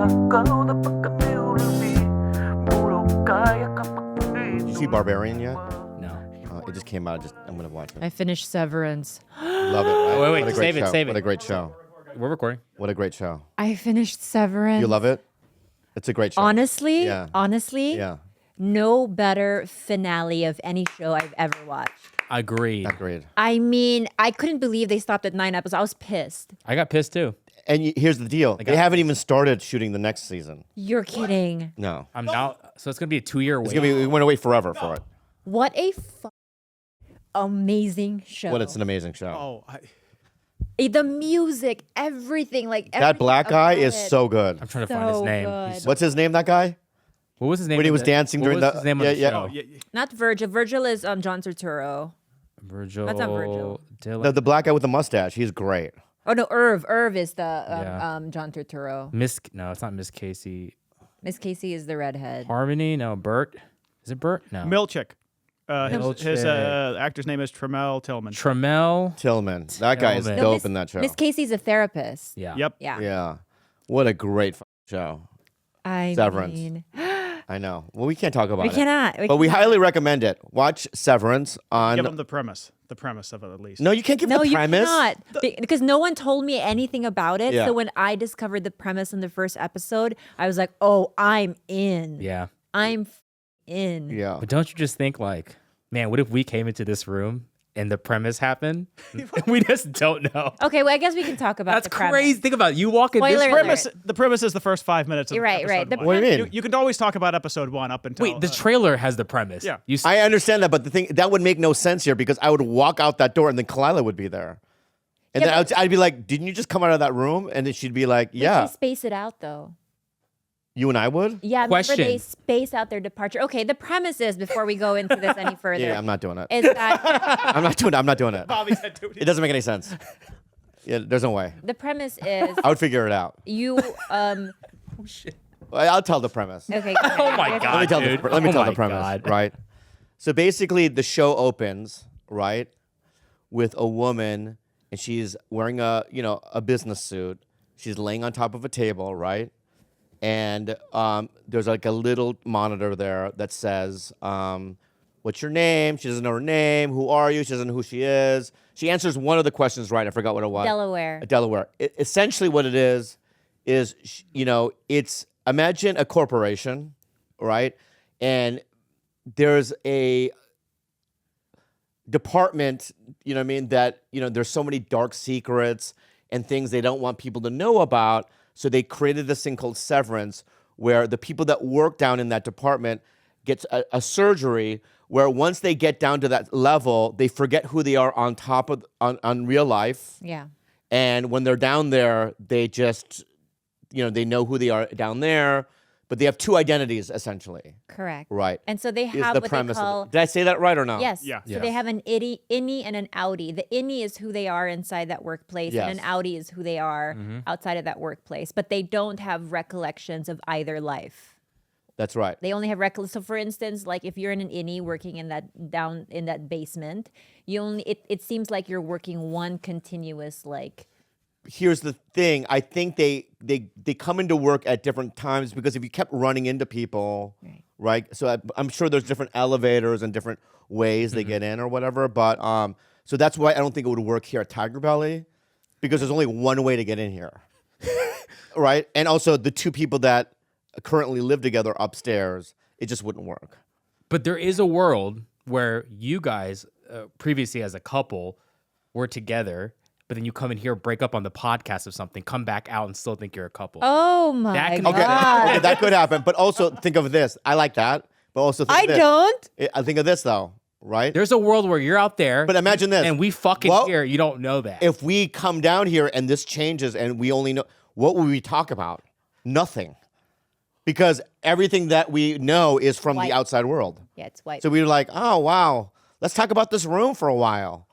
Did you see Barbarian yet? No. It just came out. I'm gonna watch it. I finished Severance. Love it. Right? Wait, What a great save it, show. save it. What a great show. We're recording. What a great show. I finished Severance. You love it? It's a great show. Honestly, Yeah. honestly, no better finale of any show I've ever watched. Agreed. Agreed. I mean, I couldn't believe they stopped at 9 episodes. I was pissed. I got pissed too. And here's the deal. They haven't even started shooting the next season. You're kidding. No. I'm now, so it's gonna be a 2-year wait. It's gonna be. We want to wait forever for it. What a amazing show. But it's an amazing show. The music, everything, like That everything black guy about is it. so good. I'm trying to find his So name. good. He's- What's his name? That guy? What was his name? When he of was the- dancing what during was the- his name of the yeah. show? Not Virgil. Virgil is John Turturro. Virgil. That's not Virgil. Dylan. The black guy with the mustache. He's great. Oh no, Irv. Irv is the Yeah. John Turturro. No, it's not Miss Casey. Miss Casey is the redhead. Harmony? No, Bert. Is it Bert? No. Milchick. His Milchick. actor's name is Tremel Tillman. Tramel. Tillman. That guy is Tillman. dope in that show. Miss Casey's a therapist. Yeah. Yep. Yeah. Yeah. What a great show. I Severance. mean, I know. Well, we can't talk about we it. cannot. But we highly recommend it. Watch Severance on. Give him the premise. The premise of it, at least. No, you can't give No, the you premise. cannot. Because no one told me anything about it. Yeah. So when I discovered the premise in the first episode, I was like, oh, I'm in. Yeah. I'm in. Yeah. But don't you just think like, man, what if we came into this room and the premise happened? We just don't know. Okay, well, I guess we can talk about That's the premise. crazy. Think about it. You walk in this Spoiler room. alert. Premise, the premise is the first 5 minutes of You're right, episode right. The one. What do you mean? You can always talk about episode 1 up until... Wait, the trailer has the premise. Yeah. You I understand that, but the thing that would make no sense here because I would walk out that door and then Khalyla would be there. And Yeah, then I'd be like, didn't you just come out of that room? And then she'd be like, yeah. They space it out, though. You and I would? Yeah, Question. remember they space out their departure. Okay, the premise is, before we go into this any further, Yeah, I'm not doing it. is that I'm not doing it. I'm not doing it. Bobby said to It doesn't make any sense. Yeah, there's no way. the premise is I would figure it out. you I'll tell the premise. okay. Oh my God. Let me tell dude. let me Oh tell my the premise, God. right? So basically, the show opens, right, with a woman, and she's wearing a business suit. She's laying on top of a table, right? And there's like a little monitor there that says, "What's your name?" She doesn't know her name. Who are you? She doesn't know who she is. She answers one of the questions right. I forgot what it was. Delaware. Delaware. Essentially, what it is it's imagine a corporation, right? And there's a department, you know what I mean, that, there's so many dark secrets and things they don't want people to know about. So they created this thing called Severance, where the people that work down in that department get a surgery where once they get down to that level, they forget who they are on top of, on real life. Yeah. And when they're down there, they just, they know who they are down there, but they have two identities essentially. Correct. Right. And so they Is have the what premise they of call it. Did I say that right or no? yes. Yeah. So they have an innie and an outie. The innie is who they are inside that workplace, Yes. and an outie is who they are outside of that workplace. But they don't have recollections of either life. That's right. They only have So, for instance, like if you're in an innie working in that basement, it seems like you're working one continuous Here's the thing. I think they come into work at different times because if you kept running into people, right? So I'm sure there's different elevators and different ways they get in or whatever. But so that's why I don't think it would work here at TigerBelly because there's only one way to get in here, right? And also the two people that currently live together upstairs, it just wouldn't work. But there is a world where you guys, previously as a couple, were together, but then you come in here, break up on the podcast or something, come back out and still think you're a couple. Oh my That can- god! Okay, that could happen. But also think of this. I like that. But also think I of this. don't. I think of this though, right? There's a world where you're out there. But imagine this. And we fucking Well, here. You don't know that. If we come down here and this changes and we only know, what will we talk about? Nothing. Because everything that we know is from White. the outside world. Yeah, it's white. So we were like, oh, wow, let's talk about this room for a while.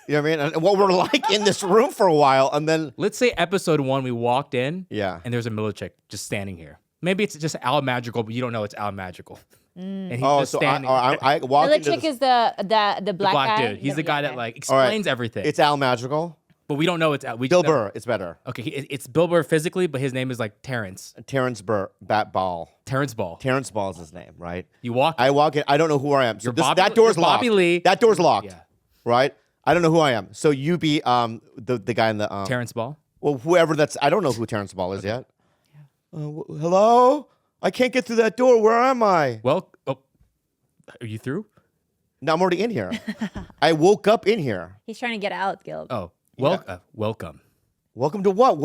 You know what I mean? And what we're like in this room for a while. And then, Let's say episode 1, we walked in. Yeah. And there's a Milchick just standing here. Maybe it's just Al Magical, but you don't know it's Al Magical. And he's oh, just so standing. I walk into Chick this, is the black the black guy. dude. He's the guy that guy. like All right, explains everything. It's Al Magical. But we don't know it's we Bill just know- Burr. It's better. Okay, it's Bill Burr physically, but his name is like Terrence. Terrence Burr. Ball. Terrence Ball. Terrence Ball is his name, right? You walk. I walk in. I don't know who I am. So You're Bobby- that door's you're locked. Bobby Lee. That door's locked. Yeah. Right. I don't know who I am. So you be the guy in the Terrence Ball. Well, whoever that's. I don't know who Terrence Ball is yet. Hello. I can't get through that door. Where am I? Well, are you through? No, I'm already in here. I woke up in here. He's trying to get out, Gil. Oh, welcome. Welcome to what?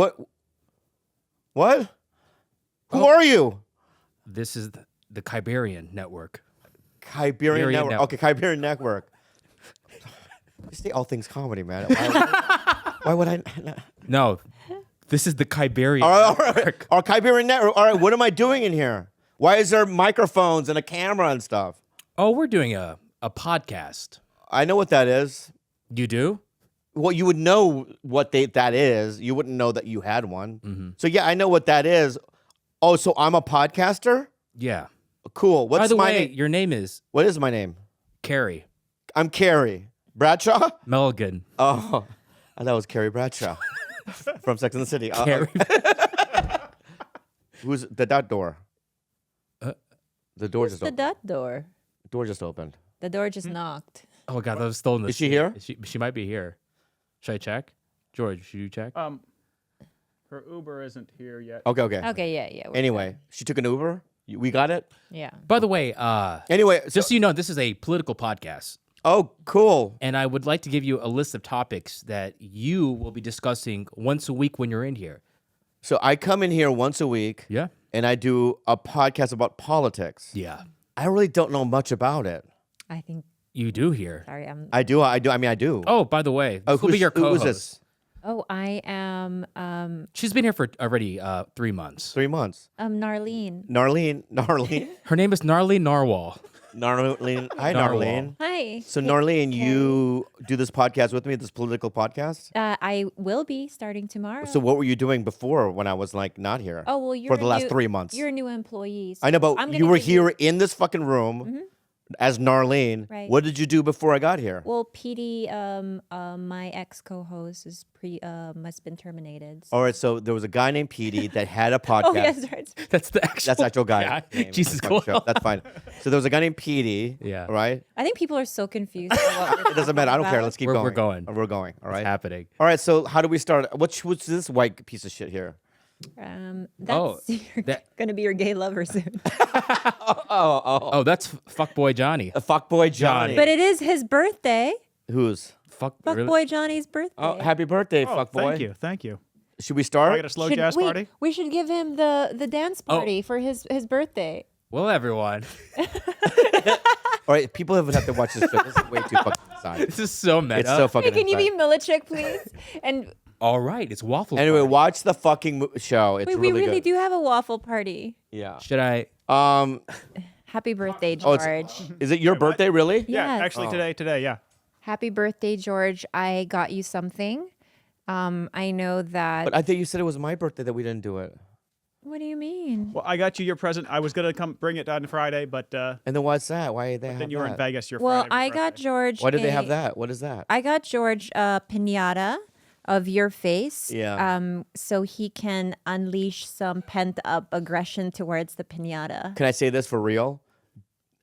What? Who are you? This is the Kiberian Network. Kiberian Kiberian Network. Network. Okay, Kiberian Network. Stay all things comedy, man. Why would I? No, this is the Kiberian All right. Network. Our Kiberian Network. All right, what am I doing in here? Why is there microphones and a camera and stuff? Oh, we're doing a podcast. I know what that is. You do? Well, you would know what that is. You wouldn't know that you had one. Mm-hmm. So yeah, I know what that is. Oh, so I'm a podcaster? Yeah. Cool. What's By the my way, name? your name is What is my name? Carrie I'm Carrie Bradshaw. Melligan. Oh, I thought it was Carrie Bradshaw from Sex and the City. Carrie. Who's that door? The door Who's just the opened. that door? Door just opened. The door just knocked. Oh God, that was stolen. Is she here? She might be here. Should I check? George, should you check? Her Uber isn't here yet. Okay. Okay, yeah. we're Anyway, she took an Uber. We got it. good. Yeah. By the way, Anyway, just so you know, this is a political podcast. oh, cool. And I would like to give you a list of topics that you will be discussing once a week when you're in here. So I come in here once a week. Yeah? And I do a podcast about politics. Yeah. I really don't know much about it. I think. You do here. Sorry, I'm. I do. I mean, I do. Oh, by the way, this will be your co-host. Who's this? Oh, I am. She's been here for already 3 months. 3 months. Narlene. Narlene. Her name is Gnarly Narwhal. Narlene. Hi, Narwhal. Narlene. Hi. So, Narlene, you do this podcast with me, this political podcast? I will be starting tomorrow. So, what were you doing before when I was like not here? Oh well, you're for the last 3 months. You're a new employee. I know, so but I'm you gonna were give here in this fucking room as Narlene. Right. What did you do before I got here? Well, PD, my ex co-host has been terminated. So. All right, so there was a guy named Petey that had a podcast. Oh yes, right. That's the actual. That's the actual guy. Yeah. name. Jesus, That's go fucking show. That's fine. So there was a guy named Petey. Yeah. Right? I think people are so confused. About what It doesn't matter. I don't care. Let's keep We're going. going. We're going. All right. happening. All right. So how do we start? What's this white piece of shit here? That's you're that- gonna be your gay lover soon. Oh, that's Fuckboy Johnny. A fuckboy Johnny. But it is his birthday. Who's? Fuckboy Really? Johnny's birthday. Oh, happy birthday, Oh, fuckboy. thank you. Should we I start? got a slow jazz wait, party. we should give him the dance party for his birthday. Well, everyone, All right. People have to watch this. This is way too fucking inside. this is so meta. It's so fucking. Hey, can you be inside. Milichik, please? And All right, it's waffle. Anyway, Party. watch the fucking show. It's we really really good. do have a waffle party. Yeah. Should I? Happy birthday, Oh, George. is it your birthday? Really? Yeah, Yes. actually today, yeah. Happy birthday, George. I got you something. I know that. But I think you said it was my birthday that we didn't do it. What do you mean? Well, I got you your present. I was gonna come bring it on Friday, but And then what's that? Why did they have then you were in that? Vegas. Your Well, Friday I for got birthday. George. Why did they have that? What is that? I got George a pinata of your face. Yeah. So he can unleash some pent up aggression towards the pinata. Can I say this for real?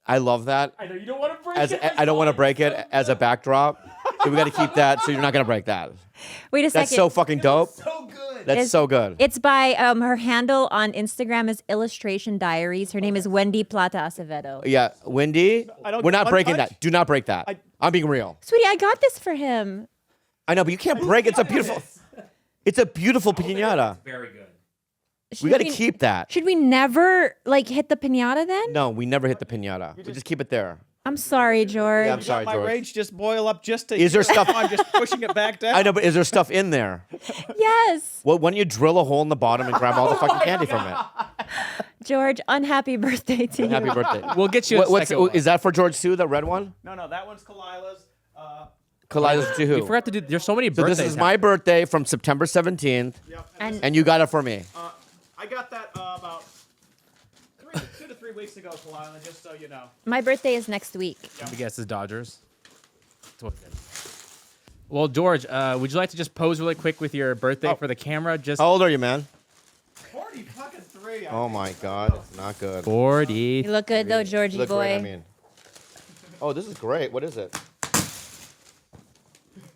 I love that. I know you don't want to break As I don't want to break it as a backdrop, so we got to keep that. So you're not gonna break that. Wait a That's second. so fucking dope. So good. That's It's- so good. It's by her handle on Instagram is Illustration Diaries. Her name is Wendy Plata Acevedo. Yeah, Wendy, I don't we're get not one breaking touch? that. Do not break that. I'm being real. Sweetie, I got this for him. I know, but you can't break it. It's a beautiful. It's a beautiful pinata. Very good. We got to keep that. Should we never like hit the pinata then? No, we never hit the pinata. We just keep it there. I'm sorry, George. Yeah, I'm sorry, My George. rage just boil up just to. Is there stuff? I'm just pushing it back down. I know, but is there stuff in there? Yes, Well, why don't you drill a hole in the bottom and grab all the fucking candy from it? George. Unhappy birthday to you. Happy birthday. We'll get you. What's second one. is that for George too? The red one? No, that one's Khalyla's. Khalyla's to who? We forgot to do. There's so many So birthdays. this is my birthday from September 17th, And and you got it for me. I got that about 2 to 3 weeks ago, Khalyla. Just so you know. my birthday is next week. Let me guess, is Dodgers. That's what it is. Well, George, would you like to just pose really quick with your birthday for the camera? Just How old are you, man? 40 fucking 3. Oh my God, it's not good. 40. You look good though, Georgie Look boy. great, I mean. Oh, this is great. What is it?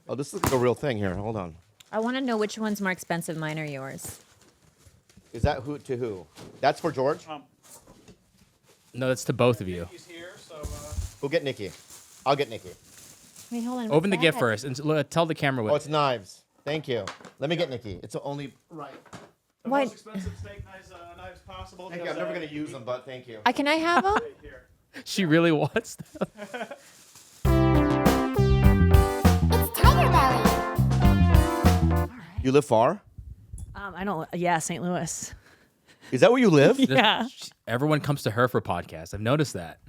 Oh, this looks like a real thing here. Hold on. I want to know which one's more expensive, mine or yours. Is that who to who? That's for George? No, that's to both of you. He's here, so Who'll get Nikki? I'll get Nikki. Wait, hold on. Open the what's gift that? first and tell the camera Oh, what. it's knives. Thank you. Let me get Nikki. It's only right. the Why- most expensive steak knives possible. Thank you. I'm never going to use them, but thank you. Can I have them? Here. She really wants them. It's TigerBelly. You live far? I don't. Yeah, St. Louis. Is that where you live? Yeah. Everyone comes to her for podcasts. I've noticed that.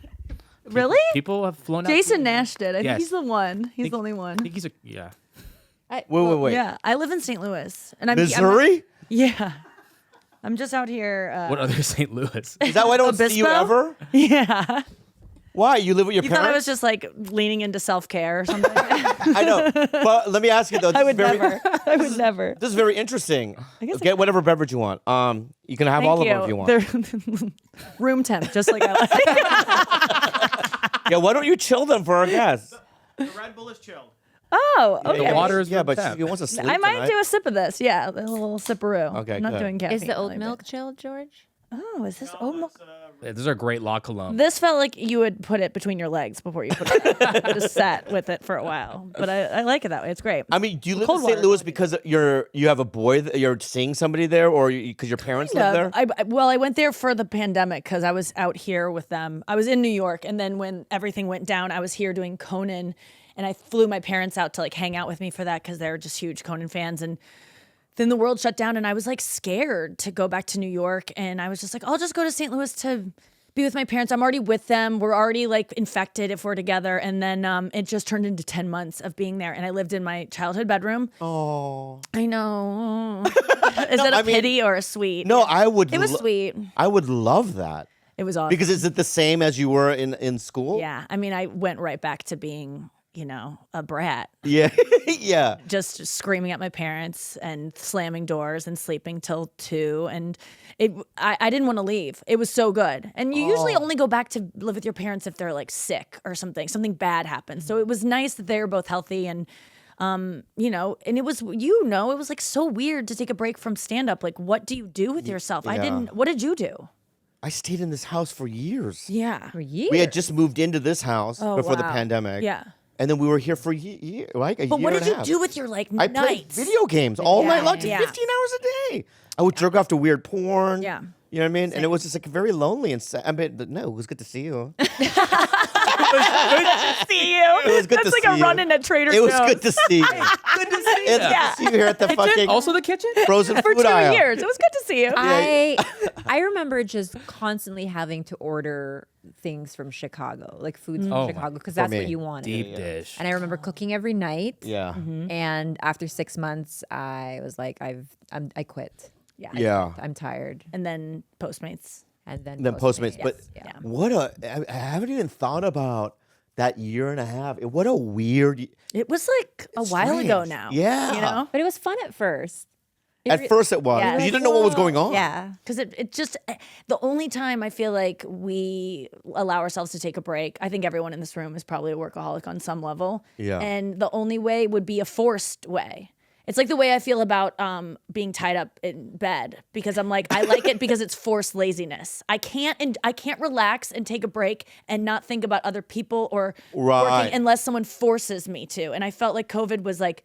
Really? People have flown out. Jason Nash did. I Yes. think he's the one. He's Think- the only one. I think he's a yeah. Wait. Yeah, I live in St. Louis, and I'm Missouri? yeah, I'm just out here. What other St. Louis? Is that why I don't see you Obispo? ever? Yeah. Why? You live with your You parents? thought I was just like leaning into self care or something? I know. But let me ask you though. This I is would very, never. I would never. This is very interesting. guess Get whatever beverage you want. You can have Thank all you. of them if you want. They're room temp, just like I like. Yeah, why don't you chill them for our guests? The Red Bull is chilled. Oh, The okay. water is Yeah, room but temp. she wants to sleep I might tonight. do a sip of this. Yeah, a little sipperoo. Okay, I'm not good. doing caffeine. Is the oat really, milk but- chilled, George? Oh, is this oat milk? Yeah, those are great La Colombe. This felt like you would put it between your legs before you put it. Just sat with it for a while, but I like it that way. It's great. I mean, do you live Cold in St. water Louis is because you have a boy, you're seeing somebody there, or because your parents live there? I went there for the pandemic because I was out here with them. I was in New York, and then when everything went down, I was here doing Conan, and I flew my parents out to like hang out with me for that because they're just huge Conan fans. And then the world shut down, and I was like scared to go back to New York, and I was just like, I'll just go to St. Louis to be with my parents. I'm already with them. We're already like infected if we're together. And then it just turned into 10 months of being there, and I lived in my childhood bedroom. Oh. I know. Is it a I mean- pity or a sweet? No, I would. It was sweet. I would love that. It was awesome. Because is it the same as you were in school? Yeah, I mean, I went right back to being, a brat, Yeah. Yeah. just screaming at my parents and slamming doors and sleeping till 2. And I didn't want to leave. It was so good. And you usually only go back to live with your parents if they're like sick or something bad happens. So it was nice that they were both healthy and. And it was, it was like so weird to take a break from stand up. Like, what do you do with yourself? Yeah. What did you do? I stayed in this house for years. Yeah. For years. We had just moved into this house before the wow. pandemic. Yeah. And then we were here for like a But year what and did a you half. do with your like I played nights? video games all night long, Yeah. 15 hours a day. I would jerk off to weird porn. Yeah. You know what I mean? And it was just like very lonely and sad. I mean, no, it was good to see you. See you. It was good That's to like see a you. run in at Trader It was Joe's. good to see you. Good to see It's good to see you here at the fucking Also the kitchen? frozen For food 2 aisle. years. It was good to see you. I remember just constantly having to order things from Chicago, like foods from Oh, Chicago, because that's me. what you wanted. Deep dish. And I remember cooking every night. Yeah. And after 6 months, I was like, I quit. Yeah. I'm tired. And then Postmates. And then Postmates. But yeah. I haven't even thought about that year and a half. What a weird. It was like a while ago strange. now. Yeah. But it was fun at first. At first it was. Yeah. 'Cause you didn't know what was going on. Yeah. Because it just, the only time I feel like we allow ourselves to take a break, I think everyone in this room is probably a workaholic on some level. Yeah. And the only way would be a forced way. It's like the way I feel about being tied up in bed, because I'm like, I like it because it's forced laziness. I can't relax and take a break and not think about other people or Right. working unless someone forces me to. And I felt like COVID was like,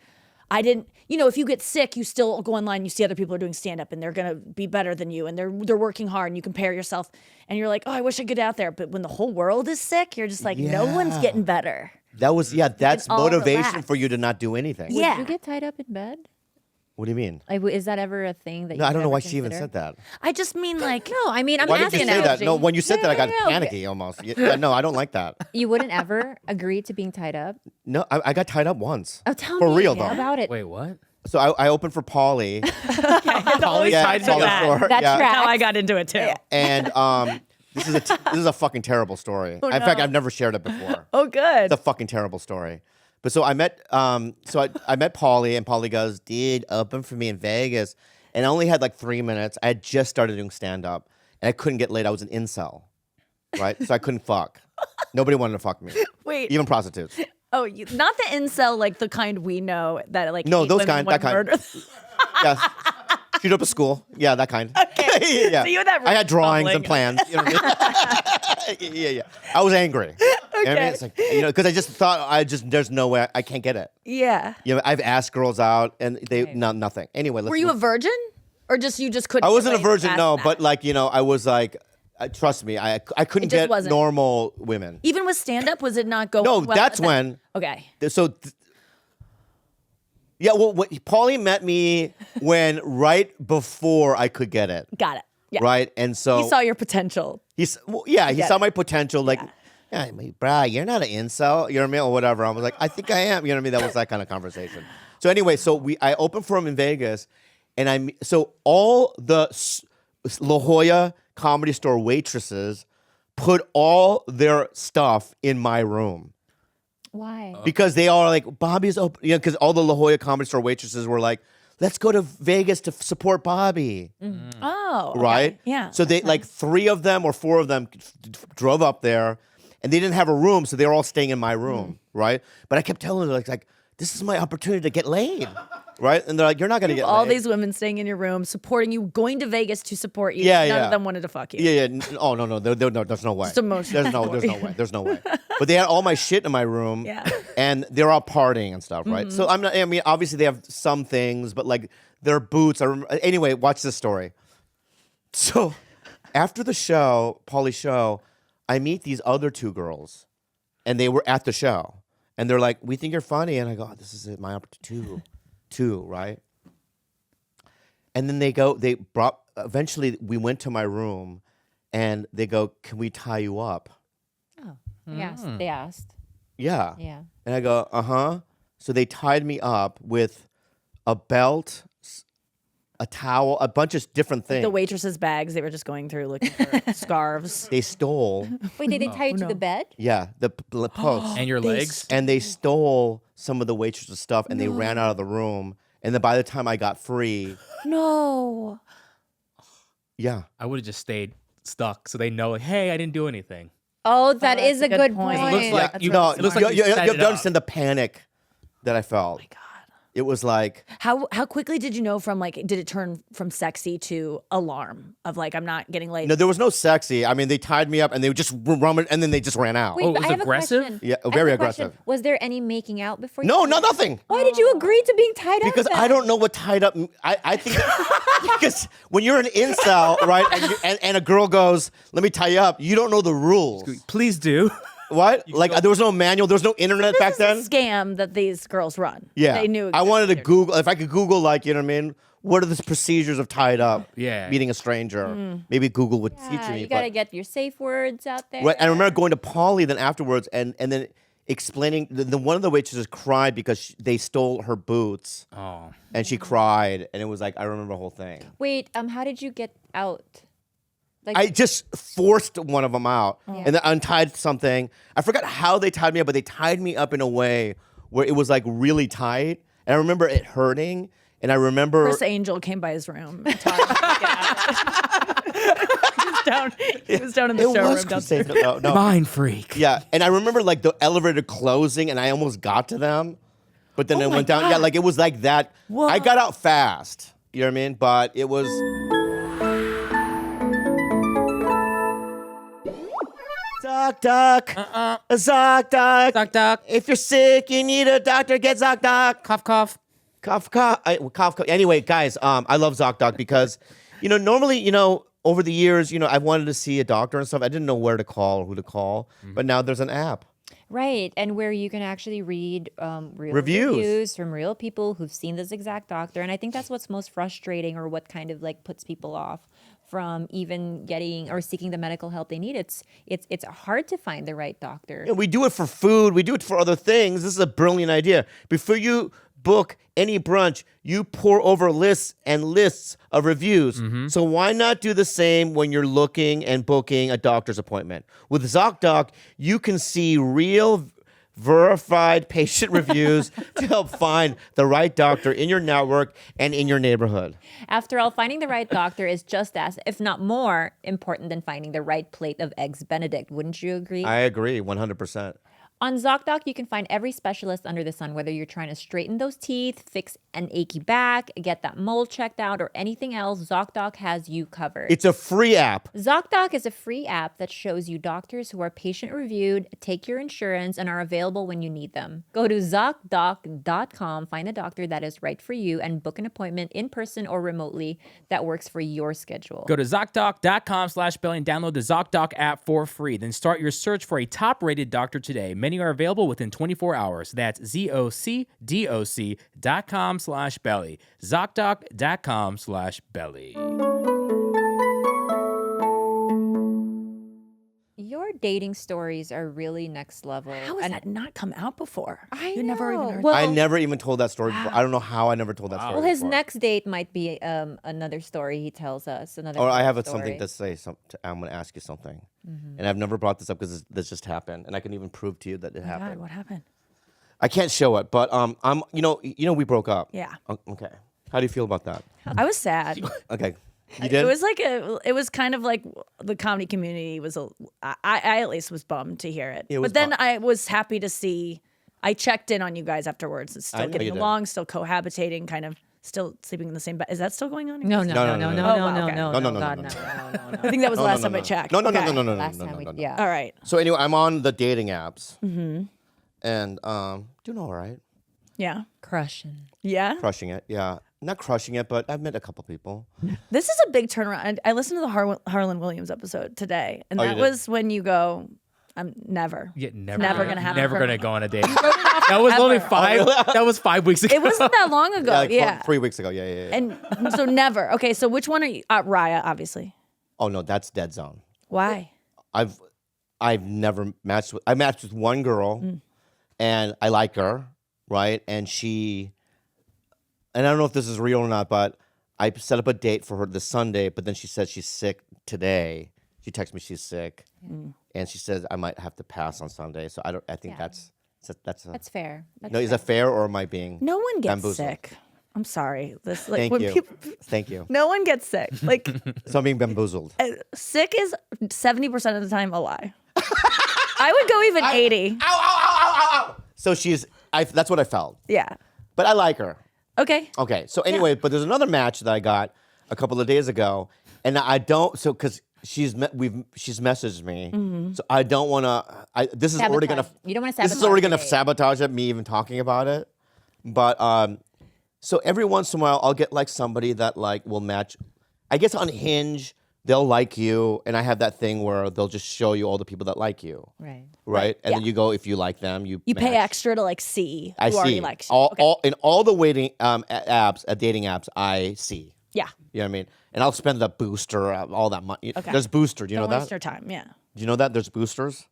I didn't, if you get sick, you still go online, you see other people are doing stand up and they're going to be better than you and they're working hard and you compare yourself and you're like, oh, I wish I could get out there. But when the whole world is sick, you're just like, no one's Yeah. getting better. That was, that's all motivation relax. for you to not do anything. Yeah. Did you get tied up in bed? What do you mean? Like, is that ever a thing that No, you I don't know ever why she even consider? said that. I just mean like, No, I mean, I'm Why did you asking say that? No, when you said that, I got No. panicky almost. Yeah, no, I don't like that. You wouldn't ever agree to being tied up? No, I got tied up once. Oh, tell For me real, though. about it. Wait, what? So I opened for Polly. Polly tied Polly me up. Shore, That yeah. tracks. how I got into it too. And this is a fucking terrible story. In fact, I've never shared it before. Oh, good. It's a fucking terrible story. But so I met I met Pauly, and Pauly goes, dude, open for me in Vegas. And I only had like 3 minutes. I had just started doing stand-up, and I couldn't get laid. I was an incel, right? So I couldn't fuck. Nobody wanted to fuck me. Wait. Even prostitutes. Oh, not the incel, like the kind we know that like No, hate those women, kind, want that kind. to murder them. Yes. Shoot up a school. Yeah, that kind. Okay. yeah. So you had that I had drawings and bubbling. plans. You know what I mean? yeah. I was angry. You know what I mean? It's like, because I just thought there's no way I can't get it. Yeah. You know, I've asked girls out and they nothing. Anyway, let's Were you a virgin, or you just couldn't? I wasn't a get laid virgin, past no, that? but like, I was like, trust me, I couldn't It just get wasn't. normal women. Even with stand up, was it not going? No, well that's at that- when. Okay. So, yeah, well, Pauly met me right before I could get it, Got it. Yeah. right? And so He saw your potential. he Yeah. saw my potential. Like, yeah, I mean, brah, you're not an incel, you know what I mean, or whatever. I was like, I think I am, you know what I mean. That was that kind of conversation. So anyway, I opened for him in Vegas, and all the La Jolla Comedy Store waitresses put all their stuff in my room. Why? Because they are like, Bobby's open, because all the La Jolla Comedy Store waitresses were like, let's go to Vegas to support Bobby. Oh. okay. Right? Yeah. So they, like 3 of them or 4 of them drove up there, and they didn't have a room, so they were all staying in my room, right? But I kept telling them, like, this is my opportunity to get laid, right? And they're like, you're not going to get all laid. these women staying in your room, supporting you, going to Vegas to support you. Yeah, None yeah. of them wanted to fuck you. Yeah. Oh, no. There's no way. Just emotional. There's no way. But they had all my shit in my room. Yeah. And they're all partying and stuff, right? So I mean, obviously they have some things, but like their boots. Anyway, watch this story. So after the show, Pauly's show, I meet these other 2 girls, and they were at the show, and they're like, "We think you're funny," and I go, oh, "This is it, my opportunity, two, right?" And then eventually we went to my room, and they go, "Can we tie you up?" Yes, they asked. Yeah. Yeah. And I go, uh-huh. So they tied me up with a belt, a towel, a bunch of different things. The waitress's bags, they were just going through looking for scarves. They stole, Wait, did they tie you to the bed? yeah, the post. And your legs? And they stole some of the waitress's stuff, and they ran out of the room. And then by the time I got free, No. yeah. I would have just stayed stuck so they know, like, hey, I didn't do anything. Oh, that that's is a a good good point. point. It looks like that's you, No, it looks like you you set have it to up. understand the panic that I felt. Oh my God. It was like, How quickly did you know from like, did it turn from sexy to alarm of like, I'm not getting laid? no, there was no sexy. I mean, they tied me up, and they would just run, and then they just ran out. Wait, Oh, it but was I have aggressive? a question. Yeah, I have very a question. aggressive. Was there any making out before you? No, nothing. Why did you agree to being tied up? Because then? I don't know what tied up. I think because when you're an incel, right, and a girl goes, "Let me tie you up," you don't know the rules. Please do. What? Like there was no manual. There was no internet This back is then. a scam that these girls run. Yeah, They knew. I wanted to exactly. Google if I could Google, like, you know what I mean. What are the procedures of tied up? Yeah. Meeting a stranger. Maybe Google would teach Yeah, me. you gotta but, get your safe words out there. right, and I remember going to Pauly then afterwards, and then explaining. The one of the waitresses cried because they stole her boots, Oh. and she cried, and it was like I remember the whole thing. Wait, how did you get out? Like, I just forced one of them out and then untied something. I forgot how they tied me up, but they tied me up in a way where it was like really tight. And I remember it hurting. And I remember Chris Angel came by his room. And taught him to get out. He was down in the it showroom was downstairs. Crusade. No. Mind freak. Yeah. And I remember like the elevator closing and I almost got to them. But then it went down. Yeah, like it was like that. Whoa. I got out fast. You know what I mean? But it was. Doc, doc. Zoc, doc. Doc, doc. If you're sick, you need a doctor, get Zoc, doc. Cough, cough. Cough, cough. Cough. Anyway, guys, I love ZocDoc because, normally, over the years, I've wanted to see a doctor and stuff. I didn't know where to call or who to call, but now there's an app. right, and where you can actually read real Reviews. reviews from real people who've seen this exact doctor, and I think that's what's most frustrating, or what kind of like puts people off from even getting or seeking the medical help they need. It's hard to find the right doctor. And we do it for food. We do it for other things. This is a brilliant idea. Before you book any brunch, you pour over lists and lists of reviews. So why not do the same when you're looking and booking a doctor's appointment? With ZocDoc, you can see real verified patient reviews to help find the right doctor in your network and in your neighborhood. After all, finding the right doctor is just as, if not more, important than finding the right plate of eggs Benedict. Wouldn't you agree? I agree 100%. On ZocDoc, you can find every specialist under the sun, whether you're trying to straighten those teeth, fix an achy back, get that mole checked out, or anything else. ZocDoc has you covered. It's a free app. ZocDoc is a free app that shows you doctors who are patient-reviewed, take your insurance, and are available when you need them. Go to ZocDoc.com, find a doctor that is right for you, and book an appointment in person or remotely that works for your schedule. Go to ZocDoc.com/belly and download the ZocDoc app for free. Then start your search for a top-rated doctor today. Many are available within 24 hours. That's ZocDoc.com/belly. ZocDoc.com/belly. Your dating stories are really next level. How has that not come out before? I You never even know. heard Well, I never even told that story before. I don't know how I never told that story Well, his before. next date might be another story he tells us. Another. Or I have story. something to say. I'm going to ask you something. And I've never brought this up because this just happened. And I can even prove to you that it God, happened. what happened? I can't show it, but we broke up. Yeah. Okay. How do you feel about that? I was sad. Okay. You did? It was kind of like the comedy community was I at least was bummed to hear it. It was But then bummed. I was happy to see, I checked in on you guys afterwards. It's I still know getting you did. along, still cohabitating, kind of still sleeping in the same bed. Is that still going on? No, No, no, no, no. Oh, wow, okay. No, no, no, God, no, no, no. I think that was the last time I no. checked. No, no, Okay. no. Last time we, yeah. All right. So anyway, I'm on the dating apps. And doing all right. Yeah. Crushing. Yeah. Crushing it. Yeah. Not crushing it, but I've met a couple people. This is a big turnaround. I listened to the Harlan Williams episode today, and Oh, you that did? was when you go, I'm never. Yeah, Never gonna happen. Never gonna go on a date. That was only 5. That was 5 weeks ago. It wasn't that long ago. Yeah, like yeah. 3 weeks ago. Yeah. And so never. Okay, so which one are you? Raya, obviously. Oh no, that's dead zone. Why? I've never matched with. I matched with one girl, and I like her, right? And I don't know if this is real or not, but I set up a date for her this Sunday. But then she said she's sick today. She texted me she's sick, and she says I might have to pass on Sunday. So I think Yeah. that's fair. That's no. Is that fair or am I being No one gets bamboozled? sick. I'm sorry. This like Thank when you. people. Thank you. No one gets sick. Like So I'm being bamboozled. sick is 70% of the time a lie. I would go even 80. Ow! So that's what I felt. Yeah. But I like her. Okay. Okay. So anyway, but there's another match that I got a couple of days ago, and I don't. So because she's messaged me, so I don't want to. This is already gonna. You don't want to This sabotage. is already gonna the date. sabotage it, me even talking about it. But so every once in a while, I'll get like somebody that like will match. I guess on Hinge, they'll like you, and I have that thing where they'll just show you all the people that like you, Right. right? And then yeah. you go if you like them, you You pay match. extra to like see I who already see likes you. Okay. all in all the waiting apps, dating apps. I see. Yeah. You know what I mean? And I'll spend the booster, all that money. Okay. There's booster. Do you Don't know waste that? your time. Yeah. Do you know that there's boosters?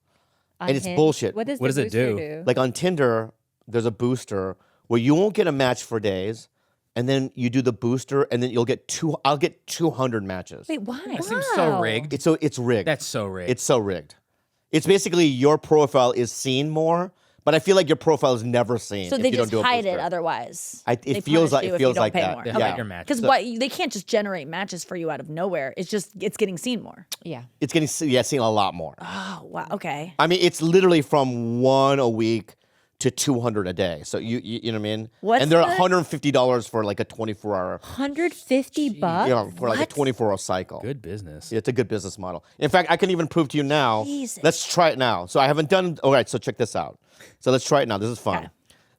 On And it's Hinge? bullshit. What does What the does it booster do? Like on Tinder, there's a booster where you won't get a match for days, and then you do the booster, and then you'll get I'll get 200 matches. Wait, why? That seems so Wow. rigged. It's rigged. That's so rigged. It's so rigged. It's basically your profile is seen more, but I feel like your profile is never seen. So if they you just don't do a hide it booster. otherwise. It feels like They that. hide Yeah. your match. Because So- they can't just generate matches for you out of nowhere. It's getting seen more. Yeah. It's getting seen a lot more. Oh wow. Okay. I mean, it's literally from 1 a week to 200 a day. So you know what I mean? What's and they're the- $150 for like a 24-hour, $150. for like a 24-hour cycle. Good business. It's a good business model. In fact, I can even prove to you now. Jesus. Let's try it now. So I haven't done. All right. So check this out. So let's try it now. This is fun. Okay.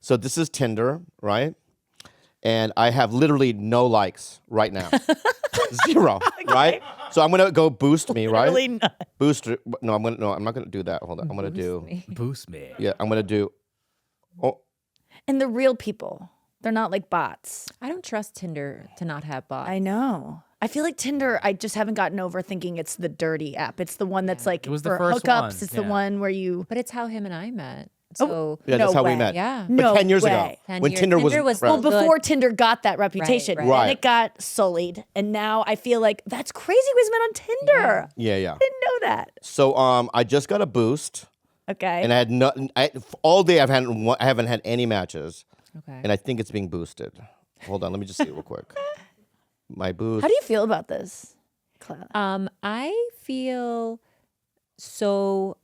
So this is Tinder, right? And I have literally no likes right now. 0, right? So I'm gonna go boost me, right? Really not. Booster. No, I'm not gonna do that. Hold on. I'm gonna do. Boost me. Yeah, I'm gonna do. Oh, And the real people, they're not like bots. I don't trust Tinder to not have bots. I know. I feel like Tinder, I just haven't gotten over thinking it's the dirty app. It's the one that's like It was the for first hookups. one, It's the yeah. one where you. But it's how him and I met. So yeah, that's No how we way. met. yeah. But No 10 years ago, way. 10 when years. Tinder was, Tinder was right. Well, Good. before Tinder got that reputation, right. Right. and it got sullied, and now I feel like that's crazy. We was met on Tinder. Yeah. I didn't know that. So I just got a boost, Okay. And I had all day. I haven't had any matches, Okay. and I think it's being boosted. Hold on, let me just see it real quick. My boost. How do you feel about this, Khalyla? I feel so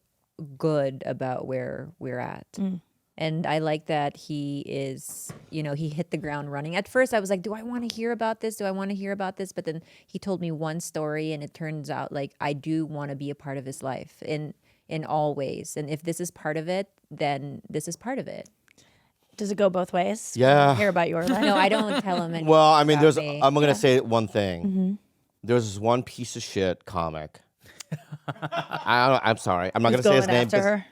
good about where we're at. And I like that he is, he hit the ground running. At first I was like, do I want to hear about this? Do I want to hear about this? But then he told me one story and it turns out like I do want to be a part of his life in all ways. And if this is part of it, then this is part of it. Does it go both ways? Yeah. Hear about your life? No, I don't tell him anything. Well, I mean, about me. I'm gonna say one thing. There's this one piece of shit comic. I'm sorry. I'm not He's gonna say his going name. after her.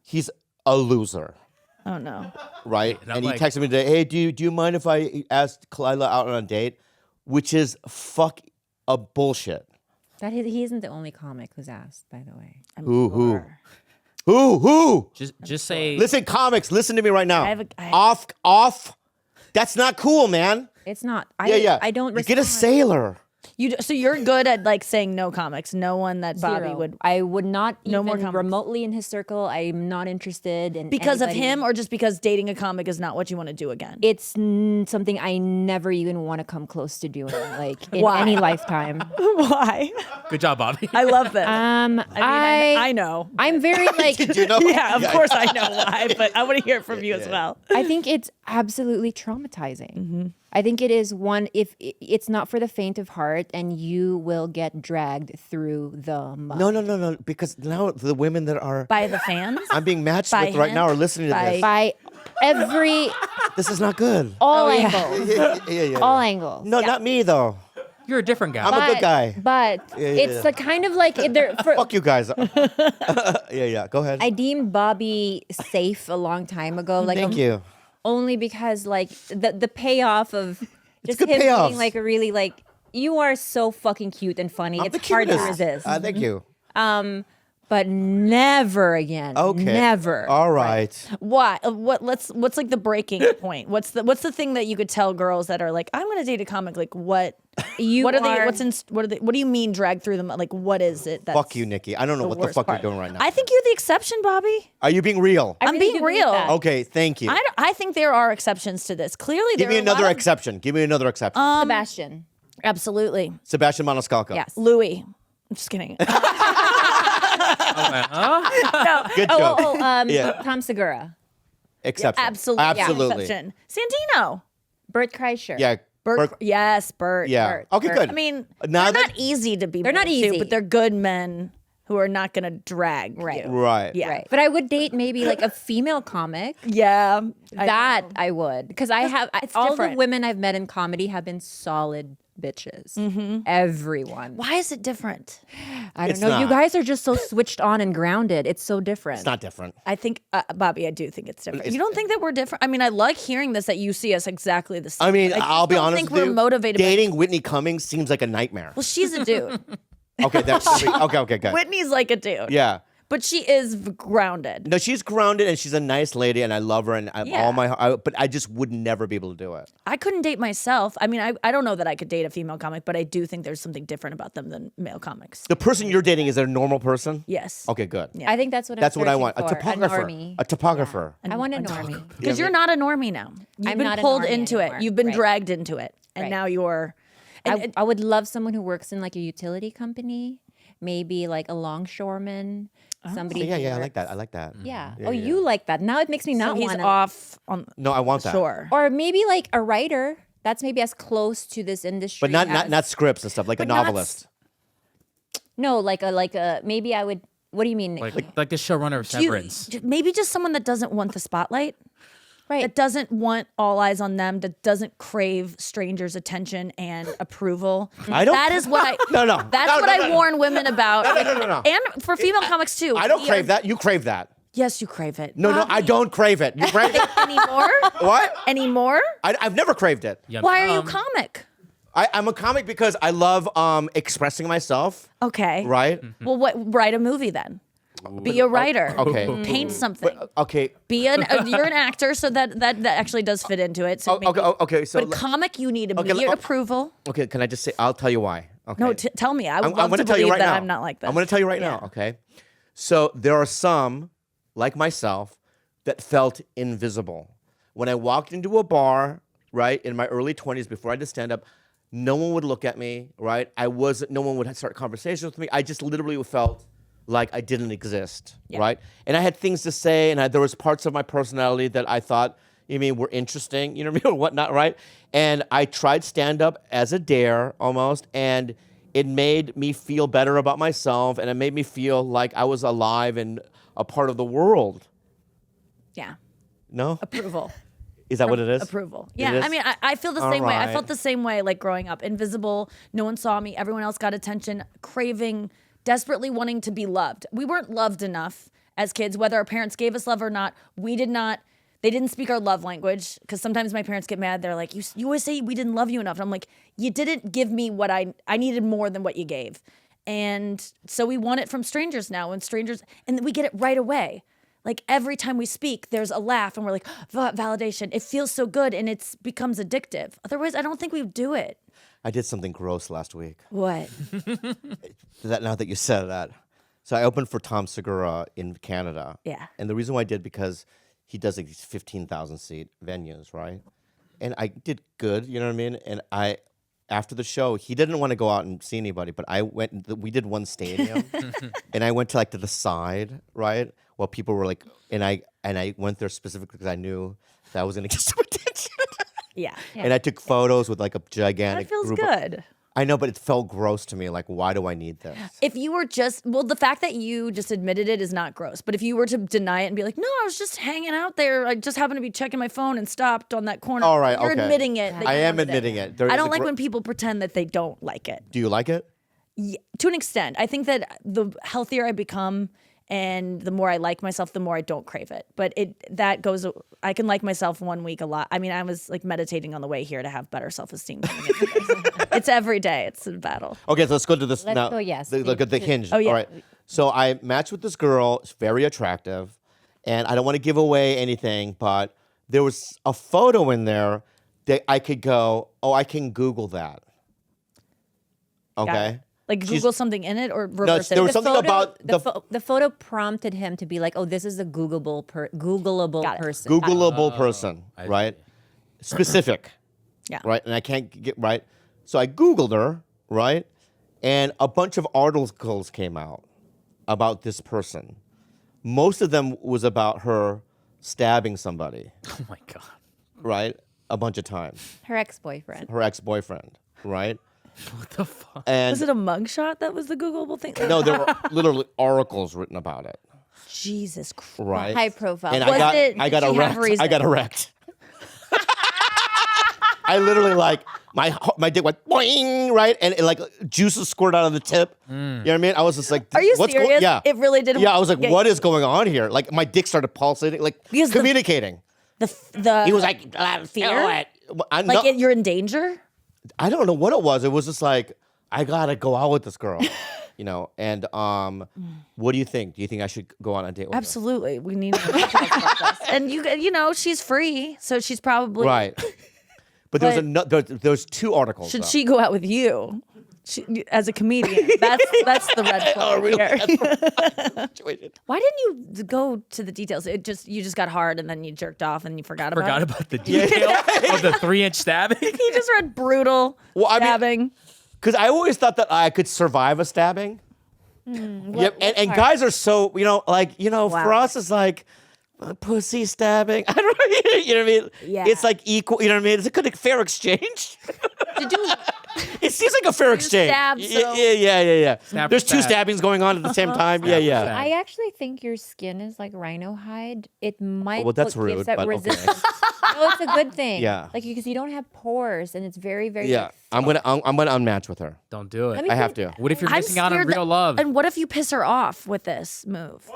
He's a loser, Oh no. right? And I'm And he like- texted me today. Hey, do you mind if I asked Khalyla out on a date? Which is a bullshit. That he isn't the only comic who's asked, by the way. Who? Who? Just say. Listen, comics. Listen to me right now. I- Off. That's not cool, man. It's not. Yeah. I don't You respond. get a sailor. So you're good at like saying no comics. No one that Bobby Zero. would I would not No even more comics. remotely in his circle. I'm not interested in because of anybody. him, or just because dating a comic is not what you want to do again. It's something I never even want to come close to doing, like in Why? any lifetime. Why? Good job, Bobby. I love this. I know. I'm very like. Did you know? Yeah, of course I know why, but I want to hear it from you as well. I think it's absolutely traumatizing. I think it is one. If it's not for the faint of heart, and you will get dragged through the mud. No. Because now the women that are By the fans? I'm being matched By with right him? now are listening to By- this. By every This is not good. all yeah. angles, Yeah. all angles. No, not me though. You're a different guy. I'm a good guy. But it's the kind of like Fuck you guys. Yeah. Go ahead. I deemed Bobby safe a long time ago. Like Thank you. only because like the payoff of just good him payoffs. being like a really like you are so fucking cute and funny. I'm the It's hard to cutest. resist. Thank you. But never again. Okay. Never. All right. Why? What's like the breaking point? What's the thing that you could tell girls that are like, I'm gonna date a comic? Like what? What are they? What do you mean drag through them? Like what is it? That's Fuck you, Nikki. I don't know what the worst fuck part? you're doing right now. I think you're the exception, Bobby. Are you being real? I'm really being do believe real. that. Okay, thank you. I think there are exceptions to this. Clearly, Give there me are a lot another of- exception. Give me another exception. Sebastian. Absolutely, Sebastian Maniscalco. Yes. Louis. I'm just kidding. Good joke. Yeah. Tom Segura. Exception. Absolutely, Absolutely. exception. Santino. Bert Kreischer. Yeah. Bert. Bert- Yes, Bert. Yeah. Bert, Okay, Bert. good. I mean, Now they're that- not easy to be. They're not married to, easy. but they're good men who are not going to drag Right. you. Right. Yeah. Right. But I would date maybe like a female comic. Yeah. That I would. Because It's all different. the women I've met in comedy have been solid bitches. Everyone. Why is it different? I don't It's know. You not. guys are just so switched on and grounded. It's so different. It's not different. I think, Bobby, I do think it's different. You don't think that we're different? I mean, I like hearing this, that you see us exactly the same. I mean, just I'll be don't honest think with you. we're motivated Dating Whitney Cummings seems like a nightmare. Well, she's a dude. Okay, okay, good. Whitney's like a dude. Yeah. But she is grounded. No, she's grounded and she's a nice lady and I love her and Yeah. all my but I just would never be able to do it. I couldn't date myself. I mean, I don't know that I could date a female comic, but I do think there's something different about them than male comics. The person you're dating is a normal person? Yes. Okay, good. I think that's what That's I'm what I searching want. A for, topographer. normie. A topographer. I want a normie. Because you're not a normie now. You've I'm been not a pulled normie into anymore. it. You've been Right. dragged into it. And Right. now you're. And, I would love someone who works in like a utility company, maybe like a longshoreman, somebody. Yeah, who I like works- that. I like that. Yeah. Yeah, Oh, yeah. you like that. Now it makes me so not he's want to. off on No, I want that. shore. Or maybe like a writer. That's maybe as close to this industry. But not as- not scripts and stuff, like a But not novelist. No, like a maybe I would. What do you mean? Like the showrunner of Do you- Severance. maybe just someone that doesn't want the spotlight. right. That doesn't want all eyes on them, that doesn't crave strangers' attention and approval. I don't- That is what I. No. That's No, what no, I no, no. warn women about. No. And for female comics too. I don't We crave are- that. You crave that. Yes, you crave it. No, I don't crave it. You crave it? Anymore? What? Anymore? I've never craved it. Yum, Why are you yum. comic? I'm a comic because I love expressing myself, Okay. right? Well, write a movie then. Be a writer. Okay. Paint something. Okay. Be you're an actor, so that actually does fit into it. So maybe, Okay. So, but comic, you need Okay, immediate let- approval. okay, can I just say? I'll tell you why. Okay. No, tell me. I would I'm love going to to tell you believe right that now. I'm not like that. I'm going to tell you right now. Okay. So there are some like myself, that felt invisible. When I walked into a bar, right, in my early 20s before I did stand-up, no one would look at me, right? No one would start conversations with me. I just literally felt like I didn't exist, right? And I had things to say, and there was parts of my personality that I thought, were interesting, or whatnot, right? And I tried stand-up as a dare, almost, and it made me feel better about myself, and it made me feel like I was alive and a part of the world. Yeah. No? Approval. Is that what it is? Approval. It Yeah. is? I mean, I feel the same way. I right. felt the same way, like growing up, invisible. No one saw me. Everyone else got attention, craving, desperately wanting to be loved. We weren't loved enough as kids, whether our parents gave us love or not. We did not. They didn't speak our love language, because sometimes my parents get mad. They're like, you always say we didn't love you enough. And I'm like, you didn't give me what I needed more than what you gave. And so we want it from strangers now, and we get it right away. Like every time we speak, there's a laugh and we're like, validation. It feels so good, and it becomes addictive. Otherwise, I don't think we would do it. I did something gross last week. What? Now that you said that. So I opened for Tom Segura in Canada. Yeah. And the reason why I did, because he does like these 15,000 seat venues, right? And I did good, you know what I mean? And after the show, he didn't want to go out and see anybody, but I went, we did one stadium, and I went to the side, right? While people were like, and I went there specifically because I knew that I was going to get some attention. Yeah. And I took photos with like a gigantic That feels group good. I know, but it felt gross to me. Like, why do I need this? If you were the fact that you just admitted it is not gross. But if you were to deny it and be like, no, I was just hanging out there. I just happened to be checking my phone and stopped on that corner. All right, You're okay. admitting it. that I you am wanted admitting it. There I is don't a like when people pretend that they don't like it. Do you like it? Yeah, to an extent. I think that the healthier I become and the more I like myself, the more I don't crave it. But I can like myself 1 week a lot. I mean, I was like meditating on the way here to have better self-esteem. It's every day. It's a battle. Okay, so let's go to this Let's now. go, yes. Look at the hinge. Oh, yeah. All right. So I matched with this girl. It's very attractive. And I don't want to give away anything, but there was a photo in there that I could go, oh, I can Google that. Got Okay. it. Like She's- Google something in it or reverse there it? was something about the photo prompted him to be like, oh, this is a Googleable Got it. person. Googleable person, I right? Specific. Yeah. Right? And I can't get right. So I Googled her, right? And a bunch of articles came out about this person. Most of them was about her stabbing somebody, Oh my god. right? A bunch of times. Her ex-boyfriend. Her ex-boyfriend, right? What the fuck? And Was it a mugshot that was the Googleable thing? no, there were literally articles written about it, Jesus Christ. right? High profile. And Was it- I got did she have erect. reason? I got erect. I literally like my dick went boing, right, and it, like juices squirt out of the tip. You know what I mean? I was just like, Are you what's serious? Yeah, It really did. yeah. I was like, Yeah. what is going on here? Like my dick started pulsating, like Because the- communicating. The He was like, fear? I'm like not, you're in danger. I don't know what it was. It was just like, I gotta go out with this girl, And what do you think? Do you think I should go on a date with her? Absolutely, we need more details about this. And she's free, so she's probably Right. But there's two articles. Should though. she go out with you? As a comedian, that's the red flag here. Situation. Why didn't you go to the details? You just got hard and then you jerked off and you forgot Forgot it. about the detail of the 3-inch stabbing. He just read brutal stabbing. Because I always thought that I could survive a stabbing. Yep. And guys are so, for us it's like pussy stabbing. I don't know. You know what I mean? Yeah. It's like equal, you know what I mean? Is it a fair exchange? Did you? It seems like a fair exchange. stabbed, so- Yeah. Stab There's for two stab. stabbings going on at the same time. Stab for Yeah. stab. I actually think your skin is like rhino hide. It might. Well, that's gives rude, that but okay. resistance. No, it's a good thing. Yeah. Like because you don't have pores and it's very, very. Yeah. like, I'm gonna unmatch with her. Don't do Let it. me I have think- to. What if you're I'm missing out on scared real love? And what if you piss her off with this move?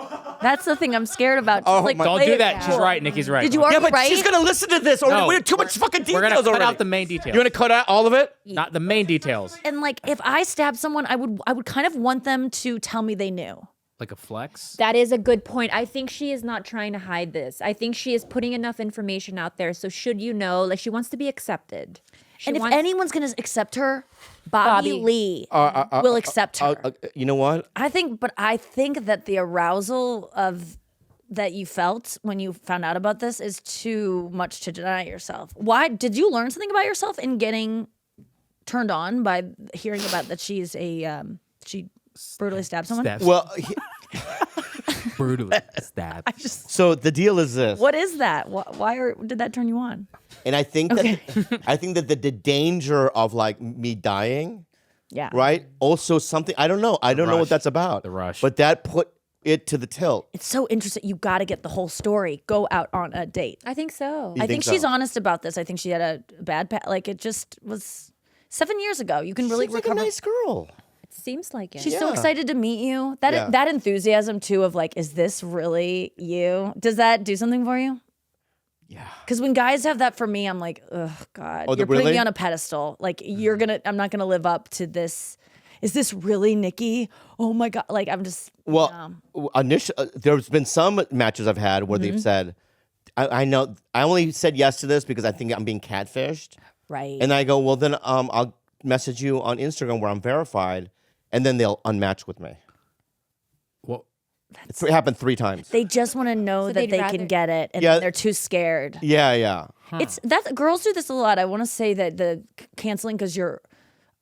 That's the thing I'm scared about. Oh, Just, like, my- Don't play do it that. cool. She's right. Nikki's right. Did you Yeah, already but write? she's gonna listen to this. No, we have too much fucking details We're gonna cut already. out the main details. You wanna cut out all of it? Not the main details. And like, if I stabbed someone, I would kind of want them to tell me they knew. Like a flex. That is a good point. I think she is not trying to hide this. I think she is putting enough information out there. So should you know, like she wants to be accepted. She And if wants- anyone's gonna accept her, Bobby Bobby. Lee will accept her. You know what? I think that the arousal of that you felt when you found out about this is too much to deny yourself. Why did you learn something about yourself in getting turned on by hearing about that she's she brutally stabbed someone? Well, Brutally stabbed. so the deal is this. What is that? Why did that turn you on? And I think that the danger of like me dying, Yeah. right? Also something I don't know. I don't know what rush. that's about. The rush. But that put it to the tilt. It's so interesting. You got to get the whole story. Go out on a date. I think so. You I think think she's so? honest about this. I think she had a bad like it just was 7 years ago. You can really She's like a recover. nice girl. It seems like it. She's so Yeah. excited to meet you. That Yeah. that enthusiasm too of like, is this really you? Does that do something for you? Yeah. Because when guys have that for me, I'm like, oh God, Oh, you're putting really? me on a pedestal. Like I'm not gonna live up to this. Is this really Nikki? Oh my God. Like I'm just, Well, there's been some matches I've had where they've said, I know I only said yes to this because I think I'm being catfished. right. And I go, well, then I'll message you on Instagram where I'm verified, and then they'll unmatch with me. Well, It happened 3 times. They just want to know So that they'd they rather- can get it, and Yeah. then they're too scared. Yeah, yeah. It's that girls do this a lot. I want to say that the canceling because you're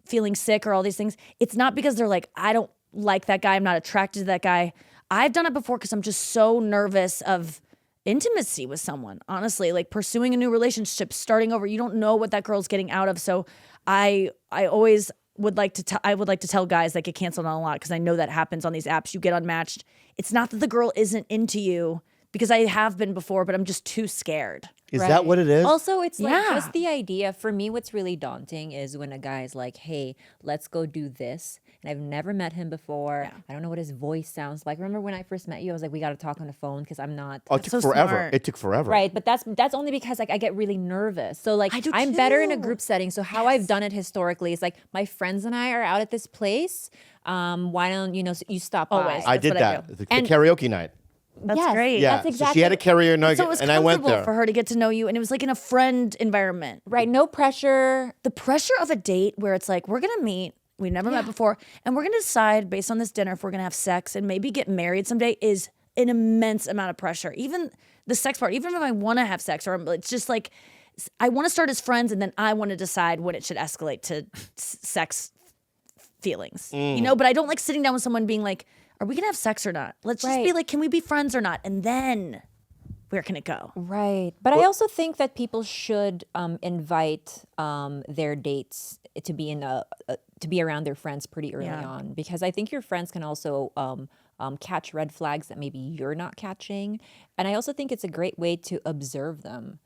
feeling sick or all these things. It's not because they're like, I don't like that guy. I'm not attracted to that guy. I've done it before because I'm just so nervous of intimacy with someone. Honestly, like pursuing a new relationship, starting over. You don't know what that girl's getting out of. So I always would like to I would like to tell guys that get canceled on a lot because I know that happens on these apps. You get unmatched. It's not that the girl isn't into you because I have been before, but I'm just too scared. Is that what it is? Also, it's like Yeah. just the idea. For me, what's really daunting is when a guy is like, hey, let's go do this. And I've never met him before. I don't know what his voice sounds like. Remember when I first met you, I was like, we got to talk on the phone because I'm not. Oh, it took so forever. smart. It took forever. Right, but that's only because like I get really nervous. So like I do I'm better in a too. group setting. So how I've done it historically is like my friends and I are out at this place. Why don't you stop by? Always. I That's did what I that. do. The And- karaoke night. That's Yes, great. Yeah. That's So exactly. she had a karaoke night, So it was and I went comfortable there. for her to get to know you, and it was like in a friend environment. Right, no pressure. The pressure of a date where it's like we're gonna meet, we never met before, and we're gonna decide based on this dinner if we're gonna have sex and maybe get married someday is an immense amount of pressure. Even the sex part, even if I want to have sex, or it's just like I want to start as friends, and then I want to decide when it should escalate to sex feelings. You know, but I don't like sitting down with someone being like, are we gonna have sex or not? Let's just be Right. like, can we be friends or not? And then where can it go? Right. But I also think that people should invite their dates to be to be around their friends pretty early Yeah. on, because I think your friends can also catch red flags that maybe you're not catching. And I also think it's a great way to observe them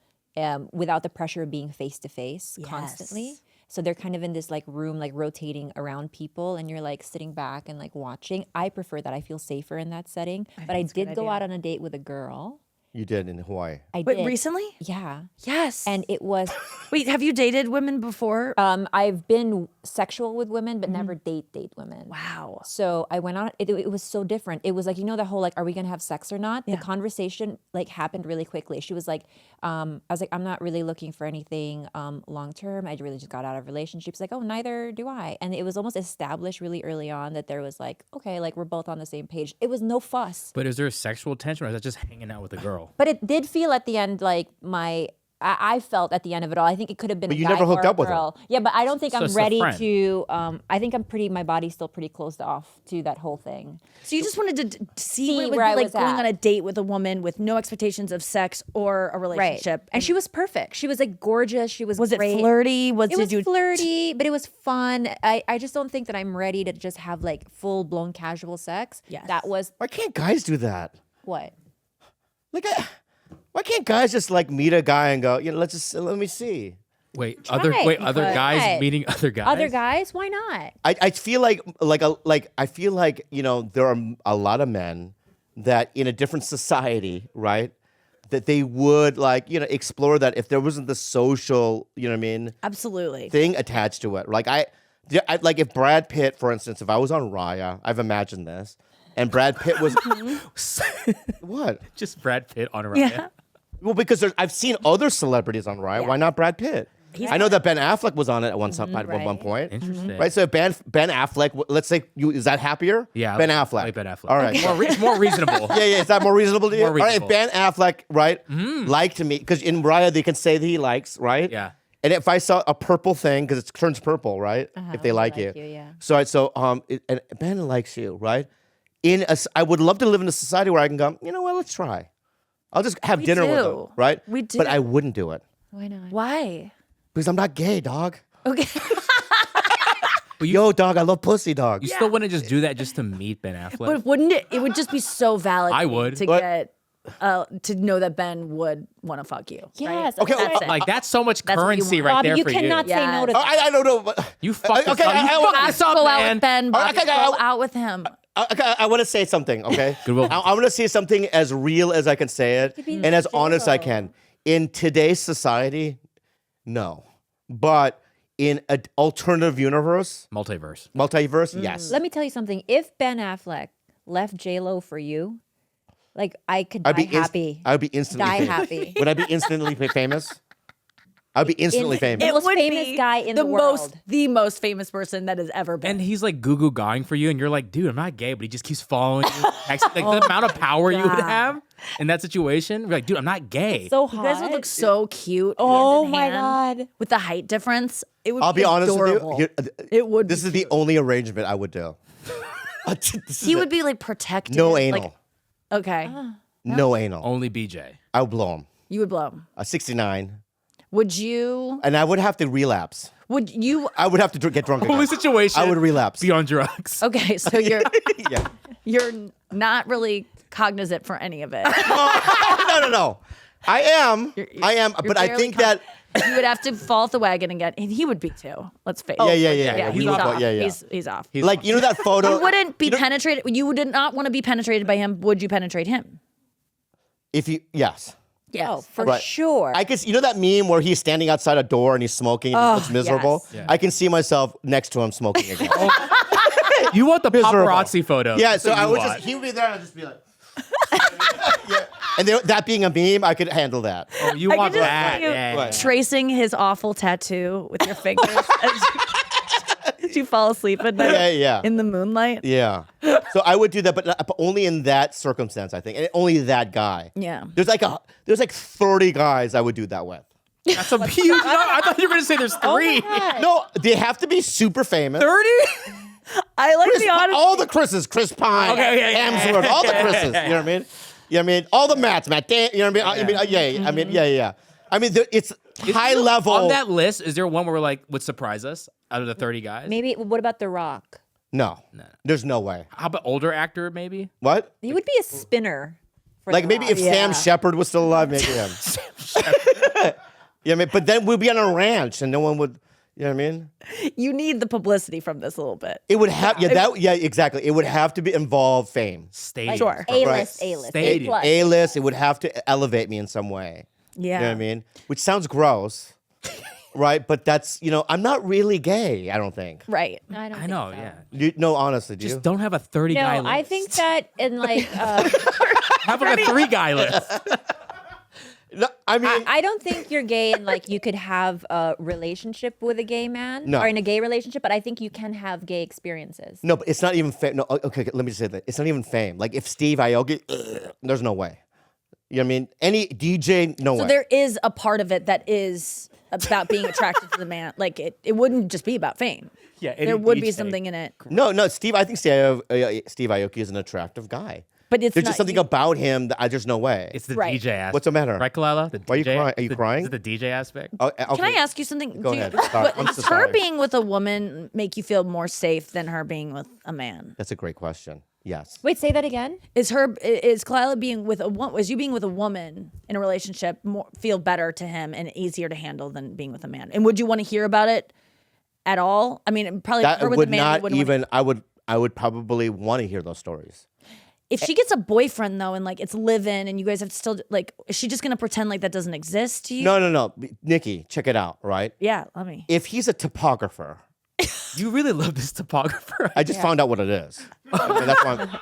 without the pressure of being face to face constantly. Yes. So they're kind of in this like room, like rotating around people, and you're like sitting back and like watching. I prefer that. I feel safer in that setting. But I did go out on a date with a girl. You did in Hawaii. I Wait, did. recently? Yeah. Yes. And it was Wait, have you dated women before? I've been sexual with women, but never date women. Wow. So I went on. It was so different. It was like the whole like, are we gonna have sex or not? Yeah. The conversation like happened really quickly. She was like, I was like, I'm not really looking for anything long term. I really just got out of a relationship. She's like, oh, neither do I. And it was almost established really early on that there was like, okay, like we're both on the same page. It was no fuss. but is there sexual tension or is that just hanging out with a girl? But it did feel at the end like I felt at the end of it all. I think it could have been. But a you guy never hooked or a up with her. girl. Yeah, but I don't think So I'm it's a ready friend. to. I think my body's still pretty closed off to that whole thing. So you just wanted to see what it would where be I like was going at. on a date with a woman with no expectations of sex or a relationship. And she was perfect. She was like gorgeous. She was. Was it great. flirty? It was did you flirty, but it was fun. I just don't think that I'm ready to just have like full blown casual sex. Yes. That was Why can't guys do that? what. Like, why can't guys just like meet a guy and go, let me see? Wait, Try other it, other but- guys Right. meeting other guys? Other guys, why not? I feel like I feel like there are a lot of men that in a different society, right? That they would explore that if there wasn't the social, absolutely. thing attached to it. Like like if Brad Pitt, for instance, if I was on Raya, I've imagined this, and Brad Pitt was what? Just Brad Pitt on a Yeah. Well, because I've seen other celebrities on Raya. Why not Brad Pitt? I know that Ben Affleck was on it at one point. Interesting. Right, so Ben Affleck. Let's say is that happier? Yeah, Ben I Affleck. like Ben Affleck. All right, It's more reasonable. yeah. Is that more reasonable to you? More All right, reasonable. if Ben Affleck, right, liked me because in Mariah they can say that he likes, right? Yeah. And if I saw a purple thing because it turns purple, right? If they like you, yeah. and Ben likes you, right? I would love to live in a society where I can go. You know what? Let's try. I'll just have dinner with him, do. right? We do. But I wouldn't do it Why not? Why? because I'm not gay, dog. Okay. But you, Yo, dog, I love pussy, dog. you still wouldn't just do that just to meet Ben Affleck? But wouldn't it? It would just be so valid. I would. to What? get to know that Ben would want to fuck you. Yes. Okay, that's it. Like that's so much That's what you currency want. right Bobby, there you for cannot you. say no to Yes. that. I don't know. But, You fucked this okay, up. You fucked Have this to up, go out man. with Ben. Bobby. okay, Go out with him. I want to say something, okay? Goodwill. I want to say something as real as I can say it be and as honest I J-Lo. can. In today's society, no. But in an alternative universe, Multiverse. multiverse, yes. Let me tell you something. If Ben Affleck left J-Lo for you, like I could I'd die be happy. I'd be instantly Die famous. happy. Would I be instantly famous? I'd be instantly famous. The most would famous be guy in the world. the most famous person that has ever been. And he's like goo gawing for you, and you're like, dude, I'm not gay, but he just keeps following you. Like the amount of power you would God. have in that situation. You're like, dude, I'm not gay. So You hot. guys would look so cute. Oh hand in my hand. God. With the height difference, it would I'll be honest adorable. with you. It would. This be is the cute. only arrangement I would do. He would be like protected. no anal. Like, okay, no anal. Only BJ. I would blow him. you would blow him. 69. Would you? And I would have to relapse. Would you? I would have to get drunk again. Only situation. I would relapse. Be on drugs. Okay, so you're Yeah. you're not really cognizant for any of it. No. I am, You're but I barely think that. You would have to fall off the wagon again, and he would be too. Let's face Yeah, it. yeah. he's He's off. off. Yeah. He's off. Like, you know that photo? You wouldn't be penetrated. You would not want to be penetrated by him. Would you penetrate him? Yes. Yes. Oh, for Right. sure. I can, you know that meme where he's standing outside a door and he's smoking and he looks miserable? yes. Yeah. I can see myself next to him smoking again. You want the Miserable. paparazzi photo. Yeah, That's so what I you would want. just, he would be there and I'd just be like, yeah. And that being a meme, I could handle that. Oh, you I want could just that. see you Yeah. Right. tracing his awful tattoo with your fingers as you fall asleep at night Yeah. in the moonlight. Yeah. So I would do that, but only in that circumstance, I think. And only that guy. Yeah. There's like 30 guys I would do that with. That's a huge number. I thought you were going to say there's three. No, they have to be super famous. 30? I like Chris, the honesty. all the Chris's, Chris Pine, Okay, yeah. Hemsworth, all the Chris's. You know what I mean? You know what I mean? All the Matts, Matt. You know what I mean? Yeah. I mean, it's high level. On that list, is there one where like would surprise us out of the 30 guys? Maybe. What about The Rock? No, there's no way. How about older actor maybe? What? He would be a spinner. For Like The maybe Rock. if Sam Shepard was still alive, maybe him. Yeah, I mean, but then we'd be on a ranch and no one would. You know what I mean? You need the publicity from this a little bit. It would have. Exactly. It would have to involve fame. Stadium. Sure. A-list, Right. A-list, Stadium. A+. A-list. It would have to elevate me in some way. Yeah. You know what I mean? Which sounds gross, right? But that's, I'm not really gay, I don't think. Right. I don't I think know, so. yeah. No, honestly, do Just you? don't have a 30 guy No, list. I think that in like, Have like a 3 guy list. No, I mean, I don't think you're gay and like you could have a relationship with a gay man No. or in a gay relationship, but I think you can have gay experiences. no, but it's not even fame. No, okay, let me just say that. It's not even fame. Like if Steve Aoki, there's no way. You know what I mean? Any DJ, no So way. there is a part of it that is about being attracted to the man. Like it wouldn't just be about fame. Yeah, There would be something in it. No, I think Steve Aoki is an attractive guy. But it's There's not, just something about him that there's no way. It's the Right. DJ aspect. What's the matter? Right, Khalyla? The Why are you DJ crying? Are you crying? Is it the DJ aspect? Okay. Can I ask you something? Go Do you- ahead. Sorry. I'm Does so her sorry. being with a woman make you feel more safe than her being with a man? That's a great question. Yes. Wait, say that again. Is Khalyla being with a woman? Was you being with a woman in a relationship feel better to him and easier to handle than being with a man? And would you want to hear about it at all? I mean, probably That her with would a man. not you wouldn't wanna- even. I would probably want to hear those stories. If she gets a boyfriend though, and like it's live-in, and you guys have to still like, is she just gonna pretend like that doesn't exist to you? No. Nikki, check it out. Right. Yeah, let me. If he's a topographer, You really love this topographer. I just found out what it is. Okay,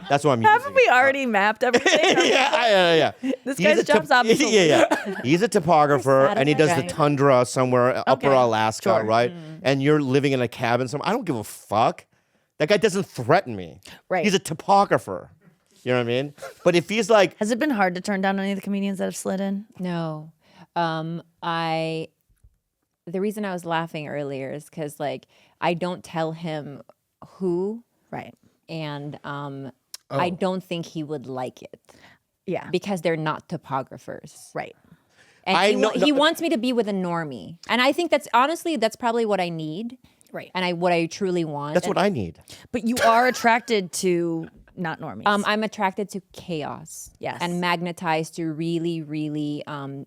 that's why I'm using Haven't we it. already mapped everything? Yeah. This He's a guy's job's obviously. yeah. He's a topographer, and he does the Satisfying. tundra somewhere, upper Okay, Alaska, sure. right? And you're living in a cabin somewhere. I don't give a fuck. That guy doesn't threaten me. Right. He's a topographer. You know what I mean? But if he's like, Has it been hard to turn down any of the comedians that have slid in? No. The reason I was laughing earlier is because like I don't tell him who, Right. and I don't think he would like it Yeah. because they're not topographers. Right. And I know- he wants me to be with a normie, and I think that's probably what I need, Right. and what I truly want. that's what I need. But you are attracted to not normies. I'm attracted to chaos. Yes. And magnetized to really, really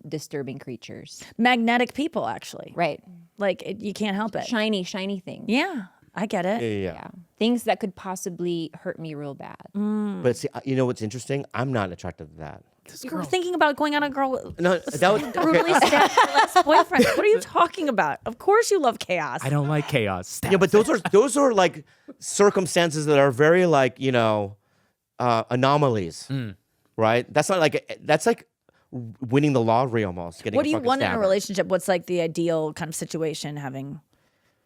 disturbing creatures. Magnetic people, actually. Right. Like you can't help it. Shiny things. Yeah, I get it. Yeah. Yeah. Things that could possibly hurt me real bad. But see, you know what's interesting? I'm not attracted to that. You were thinking about going on a girl with No, that was brutally stabbed her last boyfriend. What are you talking about? Of course you love chaos. I don't like chaos. Yeah, but those are like circumstances that are very like anomalies, right? That's not like that's like winning the lottery almost. Getting What do a you fucking want in a stabber. relationship? What's like the ideal kind of situation having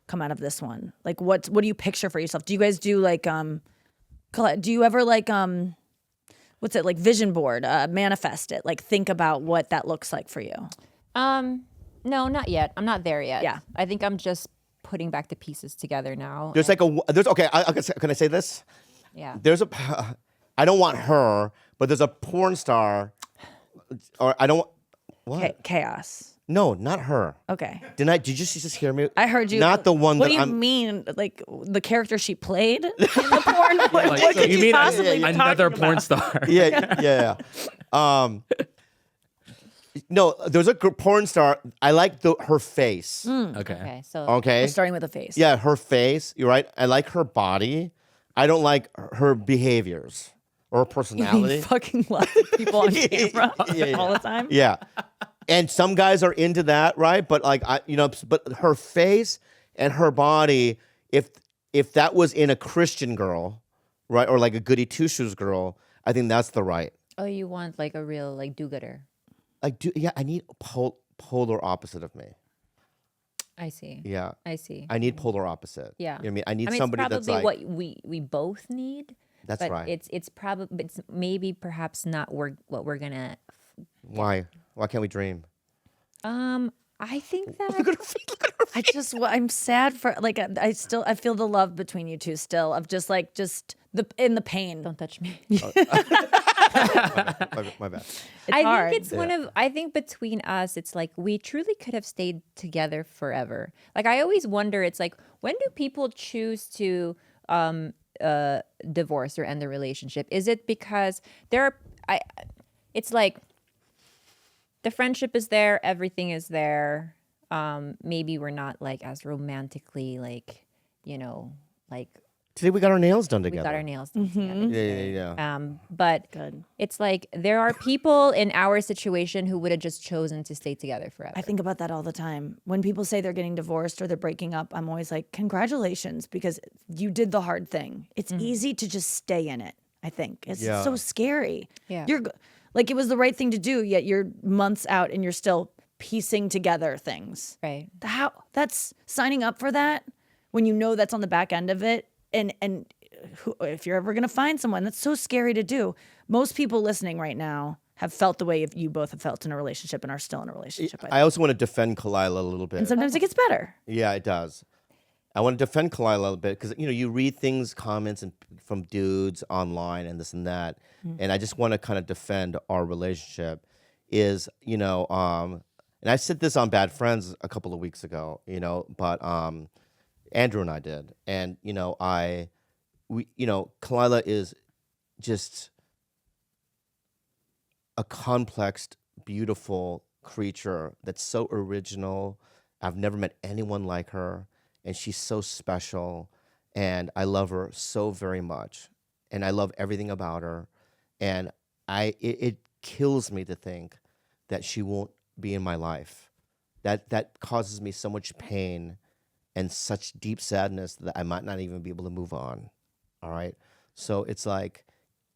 come out of this one? Like what do you picture for yourself? Do you guys do like do you ever like what's it like vision board, manifest it, like think about what that looks like for you? No, not yet. I'm not there yet. Yeah. I think I'm just putting back the pieces together now. There's like can I say this? Yeah. There's I don't want her, but there's a porn star, or I don't. What? Chaos. No, not her. Okay. Did you just hear me? I heard you. Not the one What that do you I'm. mean? Like the character she played in the porn? What So could you you mean possibly be another talking porn about? star? Yeah. No, there's a porn star. I like her face. Okay. Okay. So Okay. Starting with a face. Yeah, her face. You're right. I like her body. I don't like her behaviors or her You personality. fucking lots of people on camera Yeah. all the time. Yeah. And some guys are into that, right? But like but her face and her body, if that was in a Christian girl, right, or like a goody two shoes girl, I think that's the right. oh, you want like a real like do-gooder. I need polar opposite of me. I see. Yeah. I see. I need polar opposite. Yeah. You know what I mean? I need it's somebody probably that's like what we both need. That's but right. It's probably maybe perhaps not what we're gonna. Why can't we dream? I think that I'm sad for like I feel the love between you two still of just in the pain. don't touch me. My bad. I hard. think it's I think between us, it's like we truly could have stayed together forever. Like I always wonder, it's like when do people choose to divorce or end the relationship? Is it because it's like the friendship is there, everything is there. Maybe we're not like as romantically like Today we got our nails done we together. got our nails done together. Yeah. But Good. it's like there are people in our situation who would have just chosen to stay together forever. I think about that all the time. When people say they're getting divorced or they're breaking up, I'm always like, congratulations, because you did the hard thing. It's easy to just stay in it, I think. It's Yeah. so scary. Yeah. Like it was the right thing to do, yet you're months out and you're still piecing together things. Right. That's signing up for that when you know that's on the back end of it. And if you're ever going to find someone, that's so scary to do. Most people listening right now have felt the way you both have felt in a relationship and are still in a relationship. I also want to defend Khalyla a little bit. And sometimes it gets better. Yeah, it does. I want to defend Khalyla a little bit because you read things, comments, and from dudes online and this and that, and I just want to kind of defend our relationship. And I said this on Bad Friends a couple of weeks ago, but Andrew and I did, and Khalyla is just a complex, beautiful creature that's so original. I've never met anyone like her, and she's so special, and I love her so very much, and I love everything about her, and it kills me to think that she won't be in my life. That causes me so much pain and such deep sadness that I might not even be able to move on. All right. So it's like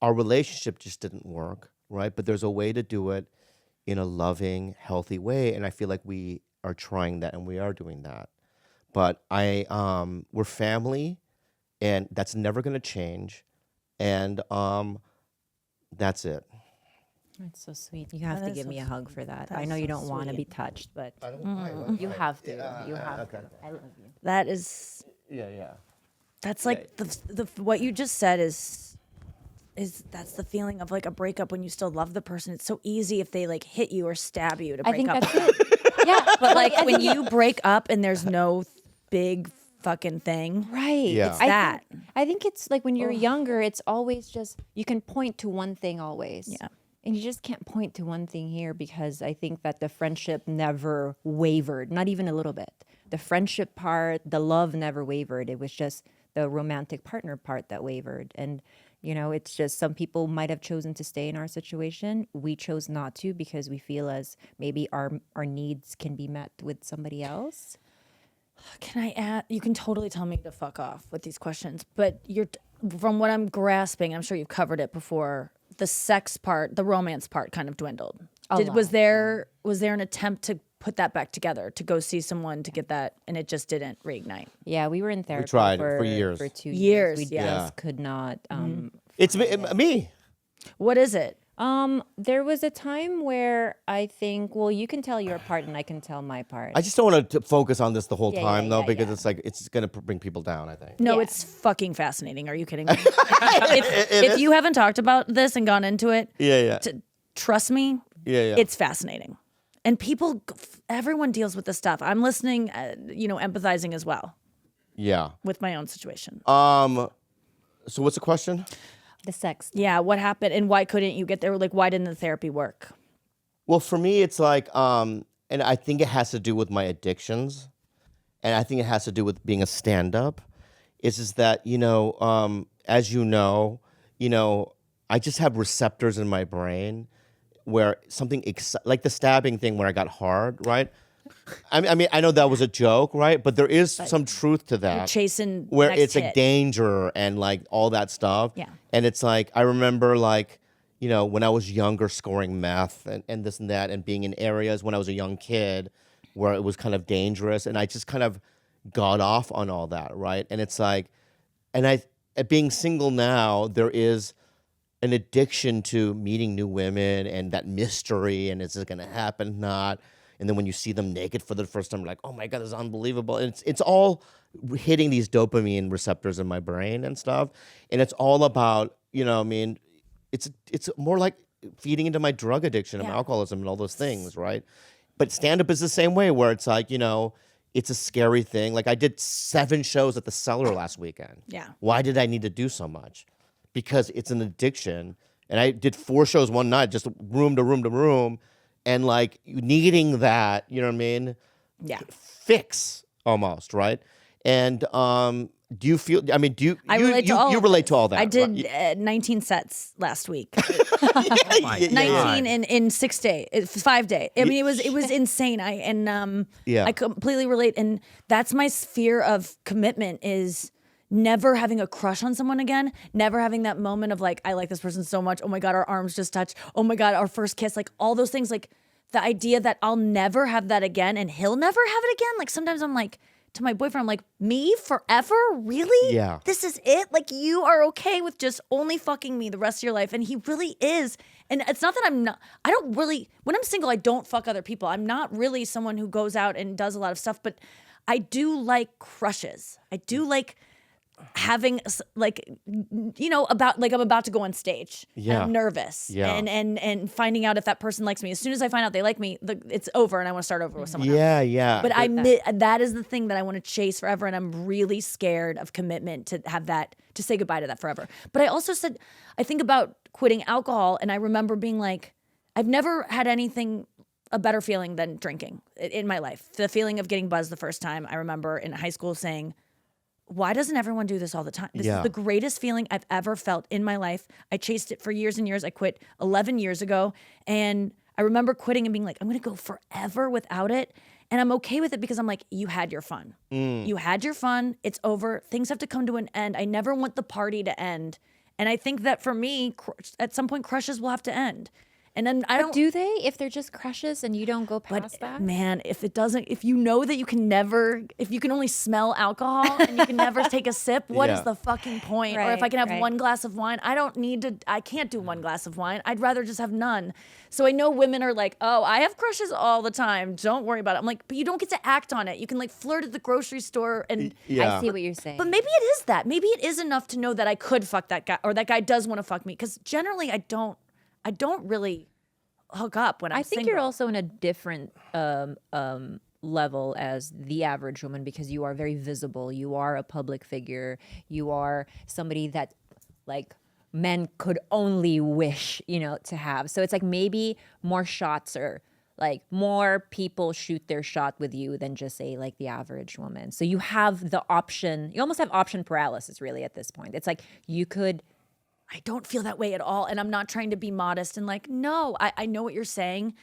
our relationship just didn't work, right? But there's a way to do it in a loving, healthy way, and I feel like we are trying that, and we are doing that. But we're family, and that's never going to change, and that's it. That's so sweet. You have to is give so me a hug for that. That I is know you so don't want to be sweet. touched, but I don't. you have to. You have to. I love you. That is Yeah. that's like the what you just said is that's the feeling of like a breakup when you still love the person. It's so easy if they like hit you or stab you to I break think up. that's it. Yeah, But like when you break up and there's no big fucking thing. right. Yeah. It's that. I think it's like when you're younger, it's always just you can point to one thing always. Yeah. And you just can't point to one thing here because I think that the friendship never wavered, not even a little bit. The friendship part, the love never wavered. It was just the romantic partner part that wavered. And, you know, it's just some people might have chosen to stay in our situation. We chose not to because we feel as maybe our needs can be met with somebody else. Can I add? You can totally tell me to fuck off with these questions, but from what I'm grasping, I'm sure you've covered it before. The sex part, the romance part, kind of dwindled. Was there an attempt to put that back together, to go see someone to get that, and it just didn't reignite? Yeah, we were in therapy tried for years. For 2 Years, We yeah. just could not. It's me. What is it? There was a time where I think, well, you can tell your part and I can tell my part. I just don't want to focus on this the whole Yeah, time, yeah, though, yeah, because yeah. it's like it's going to bring people down, I think. No, Yeah. it's fucking fascinating. Are you kidding me? if you haven't talked about this and gone into it, Yeah. trust me, Yeah. it's fascinating. And everyone deals with this stuff. I'm listening, empathizing as well Yeah. with my own situation. So what's the question? the sex. Yeah, what happened and why couldn't you get there? Like, why didn't the therapy work? Well, for me, it's like, and I think it has to do with my addictions, and I think it has to do with being a stand-up. Is that as you know, I just have receptors in my brain where something like the stabbing thing where I got hard, right? I mean, I know that was a joke, right? But there is some truth to that. Chasing where next it's like hit. danger and like all that stuff. Yeah. And it's like I remember like when I was younger, scoring meth and this and that, and being in areas when I was a young kid where it was kind of dangerous, and I just kind of got off on all that, right? And it's like, being single now, there is an addiction to meeting new women and that mystery, and is it going to happen, not? And then when you see them naked for the first time, you're like, oh my God, this is unbelievable. And it's all hitting these dopamine receptors in my brain and stuff. And it's all about, it's more like feeding into my drug addiction and alcoholism and all those things, right? But stand-up is the same way, where it's like, it's a scary thing. Like I did 7 shows at the Cellar last weekend. Yeah. Why did I need to do so much? Because it's an addiction. And I did 4 shows one night, just room to room to room. And like needing that, you know what I mean? Yeah. Fix almost, right? And do you feel? I mean, do you? I relate to all. You of relate this. to all that. I did right? 19 sets last week. My 19 God. in 6 days, 5 days. I mean, it was insane. Yeah. I completely relate, and that's my sphere of commitment is never having a crush on someone again, never having that moment of like, I like this person so much. Oh my God, our arms just touched. Oh my God, our first kiss, like all those things, like the idea that I'll never have that again and he'll never have it again. Like sometimes I'm like, to my boyfriend, I'm like, me forever? Really? Yeah. This is it? Like you are okay with just only fucking me the rest of your life. And he really is. And it's not that I don't really, when I'm single, I don't fuck other people. I'm not really someone who goes out and does a lot of stuff, but I do like crushes. I do like having like about like I'm about to go on stage. Yeah. I'm nervous. Yeah. And finding out if that person likes me. As soon as I find out they like me, it's over and I want to start over with someone else. Yeah. But that is the thing that I want to chase forever, and I'm really scared of commitment to have that, to say goodbye to that forever. But I also said, I think about quitting alcohol, and I remember being like, I've never had a better feeling than drinking in my life. The feeling of getting buzzed the first time. I remember in high school saying, why doesn't everyone do this all the time? This is the greatest feeling I've ever felt in my life. I chased it for years and years. I quit 11 years ago. And I remember quitting and being like, I'm going to go forever without it. And I'm okay with it because I'm like, you had your fun. You had your fun. It's over. Things have to come to an end. I never want the party to end And I think that for me, at some point, crushes will have to end. And then I don't. Do they? If they're just crushes and you don't go past that? Man, if you know that you can never, if you can only smell alcohol and you can never take a sip, what is the fucking point? Or if I can have one glass of wine, I can't do one glass of wine. I'd rather just have none. So I know women are like, oh, I have crushes all the time. Don't worry about it. I'm like, but you don't get to act on it. You can like flirt at the grogrocery store and. I see what you're saying. But maybe it is that. Maybe it is enough to know that I could fuck that guy or that guy does want to fuck me. Because generally I don't really hook up when I'm single. I think you're also in a different level as the average woman because you are very visible. You are a public figure. You are somebody that like men could only wish, to have. So it's like maybe more shots or like more people shoot their shot with you than just say like the average woman. So you have the option. You almost have option paralysis really at this point. It's like you could. I don't feel that way at all. And I'm not trying to be modest and like, no, I know what you're saying.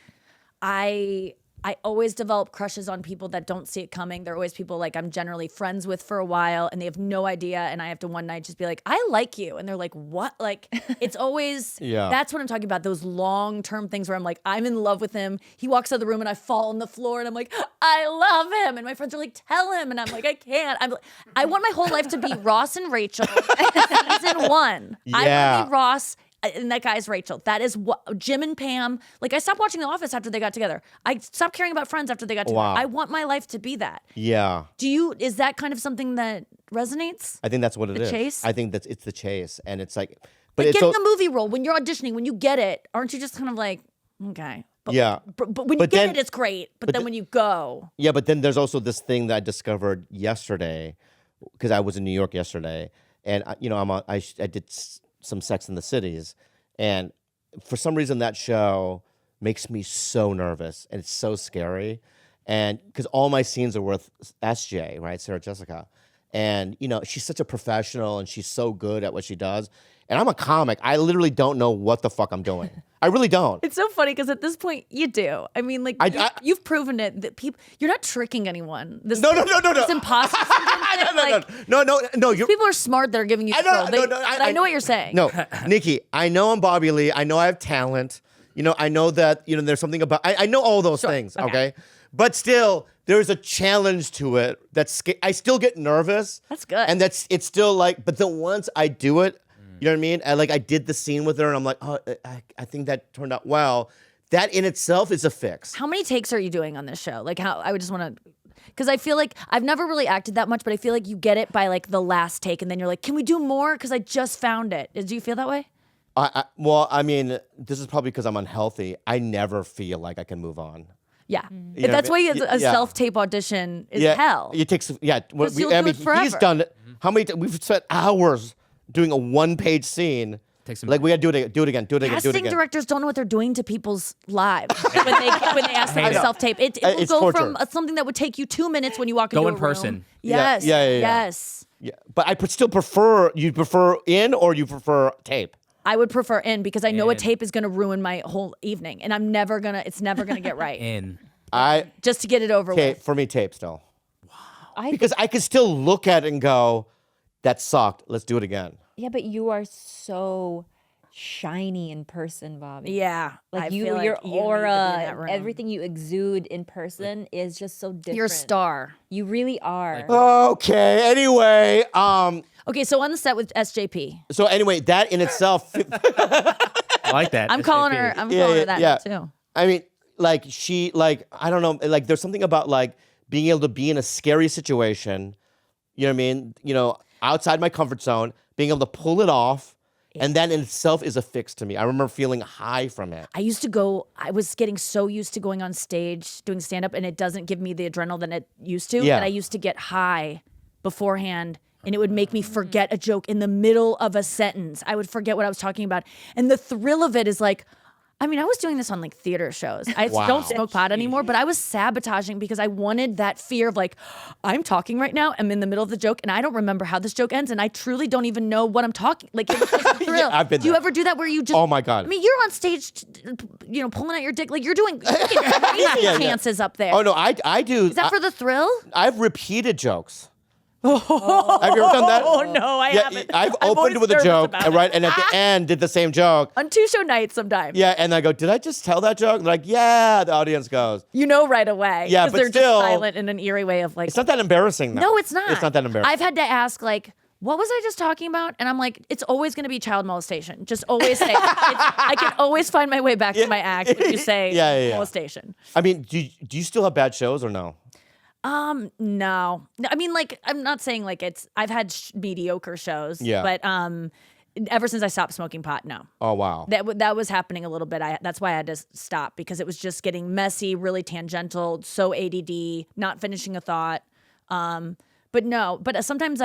I always develop crushes on people that don't see it coming. They're always people like I'm generally friends with for a while and they have no idea. And I have to one night just be like, I like you. And they're like, what? Like, it's always, that's what I'm talking about. Those long-term things where I'm like, I'm in love with him. He walks out of the room and I fall on the floor and I'm like, I love him. And my friends are like, tell him. And I'm like, I can't. I want my whole life to be Ross and Rachel season 1. I want to be Ross and that guy's Rachel. That is what Jim and Pam. Like I stopped watching The Office after they got together. I stopped caring about Friends after they got together. Wow. I want my life to be that. Yeah. Is that kind of something that resonates? I think that's what it is. The chase? I think it's the chase, and it's like, but Like it's getting a movie role when you're auditioning, when you get it, aren't you just kind of like, okay? But, But when you get it, it's great. But then when you go, yeah. But then there's also this thing that I discovered yesterday, because I was in New York yesterday, and I did some Sex in the Cities. And for some reason, that show makes me so nervous, and it's so scary. And because all my scenes are with SJ, right, Sarah Jessica, and she's such a professional, and she's so good at what she does. And I'm a comic. I literally don't know what the fuck I'm doing. I really don't. it's so funny because at this point you do. I mean, like you've proven it that you're not tricking anyone. This No. This imposter syndrome. No. People are smart that are giving you control. I know what you're saying. No, Nikki, I know I'm Bobby Lee. I know I have talent. I know that, there's something about, I know all those things, okay? But still, there's a challenge to it that's, I still get nervous. That's good. And it's still like, but then once I do it, you know what I mean? And like I did the scene with her and I'm like, oh, I think that turned out well. That in itself is a fix. How many takes are you doing on this show? Like I would just want to, because I feel like I've never really acted that much, but I feel like you get it by like the last take and then you're like, can we do more? Because I just found it. Do you feel that way? Well, I mean, this is probably because I'm unhealthy. I never feel like I can move on. Yeah. You know That's what I why mean? a self-tape audition is hell. It takes, Because you'll do it forever. he's done it. How many we've spent hours doing a one-page scene. Like we gotta do it again. Casting directors don't know what they're doing to people's lives when they ask them to self-tape. It will go torture. from something that would take you 2 minutes when you walk into a room. Go in person. Yes. Yes. Yeah, but I still prefer. You prefer in or you prefer tape? I would prefer in because I know a tape is going to ruin my whole evening, and it's never gonna get right. Just to get it over with. For me, tape still. Wow. Because I can still look at it and go, that sucked. Let's do it again. Yeah, but you are so shiny in person, Bobby. Yeah. Like I feel your like you need to be in aura, that room. everything you exude in person is just so different. You're a star. You really are. Okay. Anyway, Okay, so on the set with SJP. So anyway, that in itself. I like that. I'm calling her. I'm calling her that too. I mean, like I don't know. Like there's something about like being able to be in a scary situation. You know what I mean? Outside my comfort zone, being able to pull it off, and that in itself is a fix to me. I remember feeling high from it. I was getting so used to going on stage, doing stand-up, and it doesn't give me the adrenaline it used to. Yeah. And I used to get high beforehand, and it would make me forget a joke in the middle of a sentence. I would forget what I was talking about. And the thrill of it is like, I mean, I was doing this on like theater shows. I don't smoke pot anymore, but I was sabotaging because I wanted that fear of like, I'm talking right now, I'm in the middle of the joke, and I don't remember how this joke ends, and I truly don't even know what I'm talking. Like, it was just a thrill. I've been Do you there. ever do that where you just? Oh my God. I mean, you're on stage, pulling out your dick, like you're doing crazy chances up there. Oh no, I do. Is that for the thrill? I've repeated jokes. Have you ever done that? Oh no, I haven't. I've I'm opened always with a nervous joke, about it. right? And at the end, did the same joke. On 2-show nights sometimes. Yeah, and I go, did I just tell that joke? They're like, yeah. The audience goes, You know right away. Yeah, 'cause but they're still- just silent in an eerie way of like. it's not that embarrassing, though. No, it's not. It's not that embarrassing. I've had to ask like, what was I just talking about? And I'm like, it's always going to be child molestation. Just always say, I can always find my way back to my act when you say Yeah. molestation. I mean, do you still have bad shows or no? No. I mean, like, I'm not saying like I've had mediocre shows. Yeah. But ever since I stopped smoking pot, no. Oh, wow. That was happening a little bit. That's why I had to stop because it was just getting messy, really tangential, so ADD, not finishing a thought. But no, but sometimes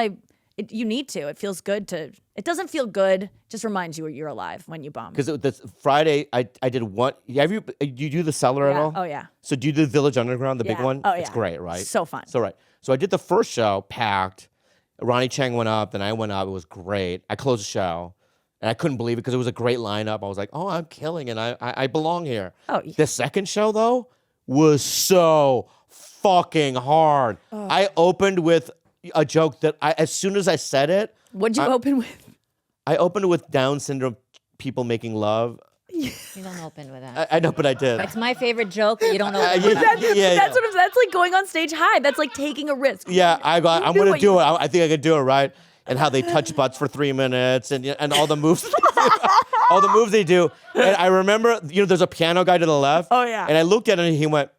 you need to. It feels good to. It doesn't feel good. It just reminds you you're alive when you bomb. Because this Friday, I did one. Do you do the Cellar at all? Oh yeah. So do you do the Village Underground, the big Yeah. one? Oh, It's yeah. great, right? So fun. So right. So I did the first show, packed. Ronnie Chang went up, then I went up. It was great. I closed the show, and I couldn't believe it because it was a great lineup. I was like, oh, I'm killing it. I belong here. Oh, yeah. The second show, though, was so fucking hard. I opened with a joke that as soon as I said it, What'd you open with? I opened with Down syndrome people making love. You don't open with that. I know, but I did. It's my favorite joke, but you don't open yeah, with that. That's like going on stage high. That's like taking a risk. Yeah, I'm do gonna what do you- it. I think I could do it, right? And how they touch butts for 3 minutes and all the moves, all the moves they do. And I remember, there's a piano guy to the left. Oh, yeah. And I looked at him and he went.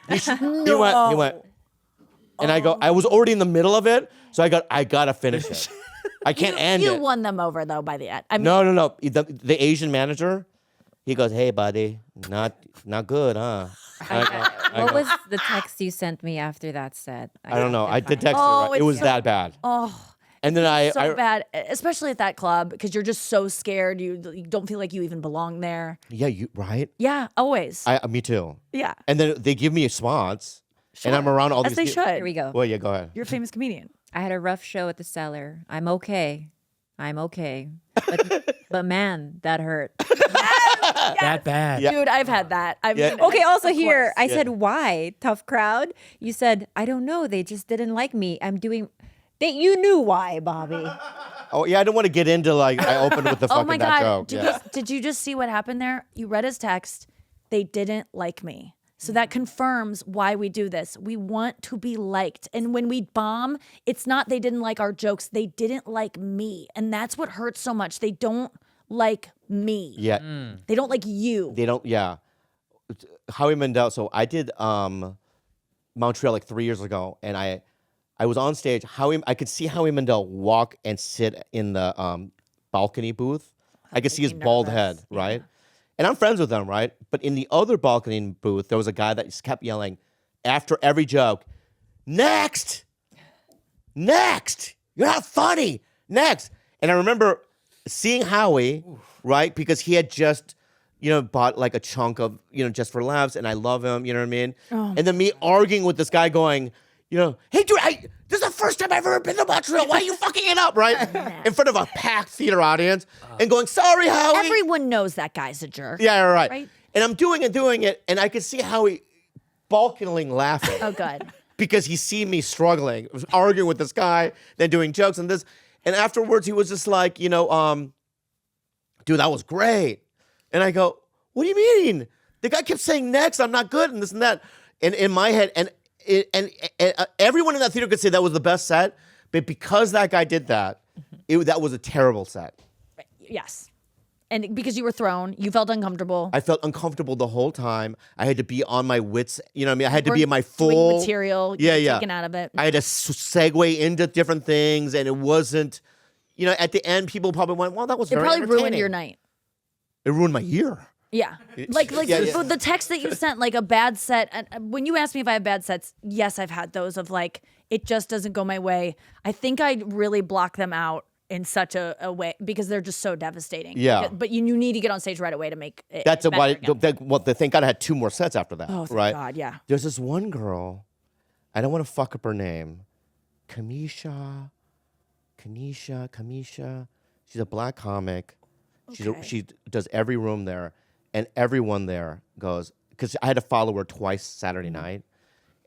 He went. And I go. I was already in the middle of it, so I gotta finish it. I can't end You it. won them over though by the end. I mean, No. The Asian manager, he goes, "Hey, buddy, not good, huh?" I What go, was the text you sent me after that set? I don't know. I did text Oh, you. Right? It it's was so- that bad. Oh, And then so bad, especially at that club because you're just so scared. You don't feel like you even belong there. yeah, you right? Yeah, always. Me too. Yeah, And then they give me a spots, and I'm around all as they these. should. Here we go. Well, yeah, go ahead. You're a famous comedian. I had a rough show at the Cellar. I'm okay. But man, that hurt. That bad. Yeah. Dude, I've had that. Yeah. Okay, also here, course. I said, why? Tough crowd? You said, I don't know. They just didn't like me. You knew why, Bobby. Oh yeah, I don't want to get into like I opened with the Oh fucking my that God. joke. Did you just see what happened there? You read his text. They didn't like me. So that confirms why we do this. We want to be liked. And when we bomb, it's not they didn't like our jokes. They didn't like me. And that's what hurts so much. They don't like me. Yeah, They don't like you. they don't. Yeah, Howie Mandel. So I did Montreal like 3 years ago, and I was on stage. I could see Howie Mandel walk and sit in the balcony booth. I could see his bald head, right? And I'm friends with him, right? But in the other balcony booth, there was a guy that just kept yelling after every joke, "Next! Next! You're not funny! Next!" And I remember seeing Howie, right? Because he had just, bought like a chunk of, Just for Laughs, and I love him, you know what I mean? Oh. And then me arguing with this guy going, "Hey, dude, this is the first time I've ever been to Montreal. Why are you fucking it up, right?" In front of a packed theater audience and going, "Sorry, Howie." Everyone knows that guy's a jerk. Yeah, right. Right? And I'm doing it, and I could see Howie balkaning laughing. Oh, good. Because he seen me struggling, arguing with this guy, then doing jokes and this. And afterwards, he was just like, dude, that was great. And I go, what do you mean? The guy kept saying next, I'm not good, and this and that. And in my head, and everyone in that theater could say that was the best set, but because that guy did that, that was a terrible set. Yes. And because you were thrown, you felt uncomfortable. I felt uncomfortable the whole time. I had to be on my wits. You know what I mean? I had to be in my Doing full material. Yeah. Taken out of it. I had to segue into different things, and it wasn't. At the end, people probably went, "Well, that was It very probably ruined entertaining." your night. It ruined my year. Yeah. Like Yeah. the text that you sent, like a bad set. And when you asked me if I have bad sets, yes, I've had those of like, it just doesn't go my way. I think I really block them out in such a way because they're just so devastating. Yeah. But you need to get on stage right away to make it. That's better why. again. Thank God I had 2 more sets after that. Oh, thank right? God, yeah. There's this one girl. I don't want to fuck up her name. Kamisha. She's a black comic. Okay. She does every room there, and everyone there goes, because I had to follow her twice Saturday night,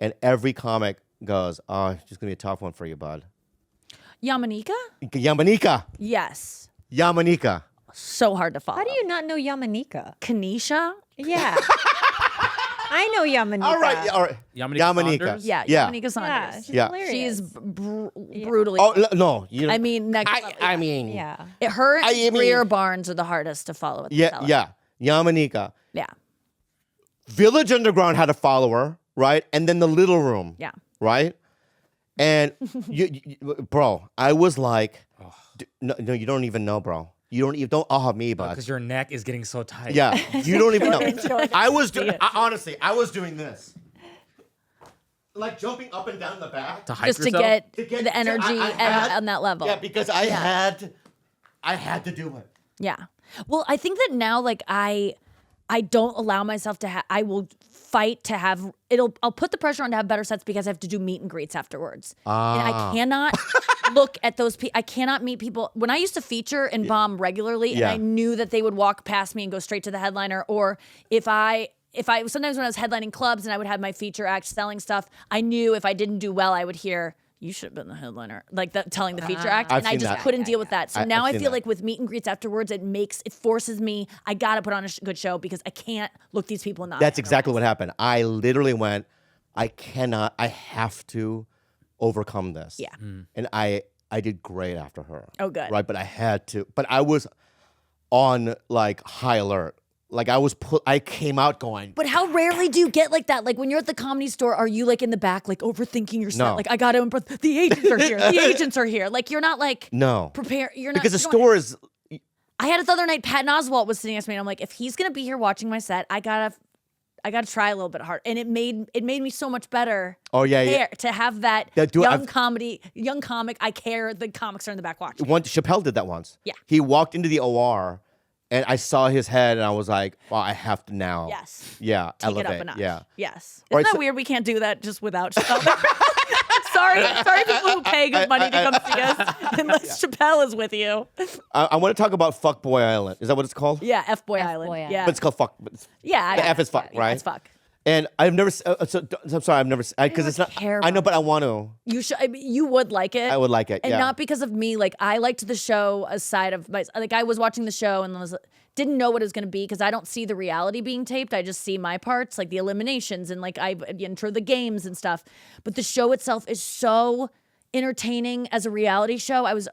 and every comic goes, "Oh, it's just gonna be a tough one for you, bud." Yamanika. Yes. Yamanika. So hard to follow. How do you not know Yamanika? Kanisha? Yeah. I know Yamanika. All right. Yamanika Saunders? Yeah, Yeah. Yamanika Yeah, Saunders. she's Yeah. hilarious. She's brutally. Oh no, you. I mean, next level. I mean. Yeah. Her and I mean- Greer Barnes are the hardest to follow. At the Yeah, Cellar. yeah. Yamanika. Yeah. Village Underground had a follower, right? And then the Little Room. Yeah. Right? And bro, I was like, no, you don't even know, bro. You don't me, bud. Because your neck is getting so tight. Yeah, you don't even know. Enjoy. I was honestly, I was doing this, like jumping up and down the back To hype Just to yourself? get, to get the energy I had- on that level. Yeah, because I had to do it. Yeah. Well, I think that now, like, I don't allow myself to have. I will fight to have. I'll put the pressure on to have better sets because I have to do meet and greets afterwards, and I cannot look at those people. I cannot meet people. When I used to feature and bomb regularly, and Yeah. I knew that they would walk past me and go straight to the headliner, or if I sometimes when I was headlining clubs and I would have my feature act selling stuff, I knew if I didn't do well, I would hear, you should have been the headliner, like telling the feature act, I've and I seen just that. couldn't deal with that. So now I've I seen feel that. like with meet and greets afterwards, it forces me. I gotta put on a good show because I can't look these people in the eye. That's exactly what happened. I literally went, I have to overcome this. Yeah. And I did great after her. Oh, good. Right, but I had to. But I was on like high alert. Like I came out going, But how rarely do you get like that? Like when you're at the Comedy Store, are you like in the back, like overthinking your set? No. Like I gotta impress. The agents are here. The agents are here. Like you're not like no. prepare. You're not Because the you don't- store is, I had it the other night. Patton Oswalt was sitting next to me, and I'm like, if he's gonna be here watching my set, I gotta try a little bit hard. And it made me so much better. Oh, yeah, yeah. there, to have that Yeah, dude, young comic. I care. The comics are in the back watching. Chappelle did that once. Yeah. He walked into the OR and I saw his head and I was like, wow, I have to now. Yes. Yeah. Take elevate. it up a notch. Yeah. Yes. All Isn't right, that so- weird? We can't do that just without Chappelle. Sorry, people who pay good money to come see us, unless Chappelle is with you. I want to talk about Fuckboy Island. Is that what it's called? Yeah, F-Boy Island. Island. Yeah, But it's called Fuck. yeah. The F is fuck, yeah, right? It's fuck. And I've never. I'm sorry. I've never. Because it's not. care I know, about but I want to. You should. I mean, you would like it. I would like it. and yeah. not because of me. Like I liked the show aside of my. Like I was watching the show and didn't know what it was going to be because I don't see the reality being taped. I just see my parts, like the eliminations and like I enter the games and stuff. But the show itself is so entertaining as a reality show. I was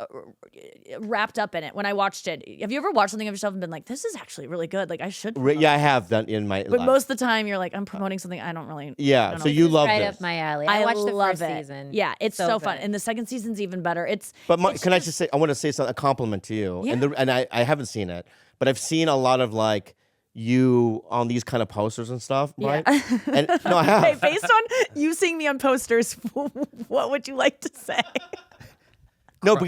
wrapped up in it when I watched it. Have you ever watched something of yourself and been like, this is actually really good? Like I should. Yeah, I have done in my. But life. most of the time, you're like, I'm promoting something I don't really. Yeah. I don't So know. you love right this. up my alley. I watched the love first it. season. Yeah, it's so fun, good. and the second season's even better. It's But it's can I just say? I want to say something. A compliment to you. Yeah. And I haven't seen it, but I've seen a lot of like you on these kind of posters and stuff, right? And no, I have. Hey, based on you seeing me on posters, what would you like to say? No, but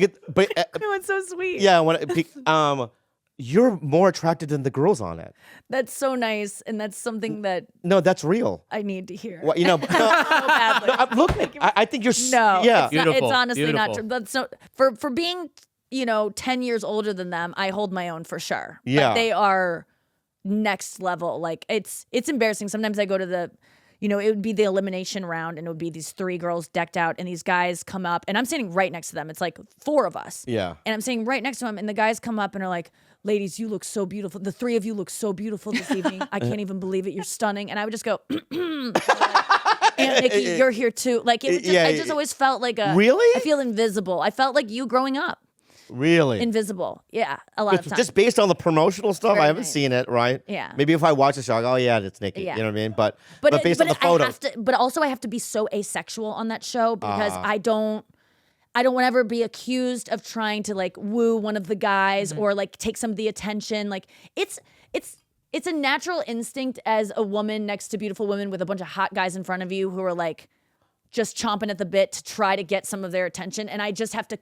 No, it's so sweet. yeah, I want to. You're more attracted than the girls on it. That's so nice, and that's something that No, that's real. I need to hear. What you know? So badly. Look, I think you're. No, Yeah. it's, not, it's Beautiful, honestly not beautiful. true. That's so for being 10 years older than them. I hold my own for sure. Yeah. But they are next level. Like it's embarrassing. Sometimes I go to the. It would be the elimination round, and it would be these 3 girls decked out, and these guys come up, and I'm standing right next to them. It's like 4 of us. Yeah. And I'm standing right next to them, and the guys come up and are like, ladies, you look so beautiful. The 3 of you look so beautiful this evening. I can't even believe it. You're stunning. And I would just go, and Nikki, you're here too. Like, it would just, Yeah, I just always felt like Really? I feel invisible. I felt like you growing up. Really. Invisible. Yeah, a lot of times. Just based on the promotional stuff, I Very haven't nice. seen it, right? Yeah. Maybe if I watch the show, I go, oh yeah, that's Nikki. Yeah. You know what I mean? But But based on the photos, but also I have to be so asexual on that show because I don't want to ever be accused of trying to like woo one of the guys or like take some of the attention. Like it's a natural instinct as a woman next to beautiful women with a bunch of hot guys in front of you who are like just chomping at the bit to try to get some of their attention. And I just have to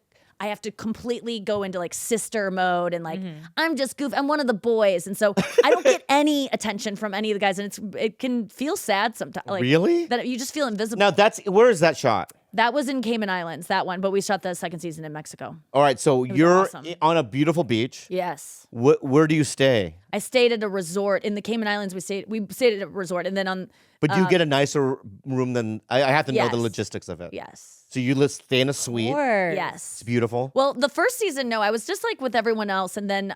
completely go into like sister mode and like I'm just goof. I'm one of the boys, and so I don't get any attention from any of the guys, and it can feel sad sometimes. Like, Really? that you just feel invisible. now where is that shot? That was in Cayman Islands, that one, but we shot the second season in Mexico. All right, so you're awesome. on a beautiful beach. Yes. Where do you stay? I stayed at a resort in the Cayman Islands. We stayed at a resort, and then on But do you get a nicer room than I have to know the yes. logistics of it. yes, So you stay in a suite. Or yes. It's beautiful. Well, the first season, no, I was just like with everyone else, and then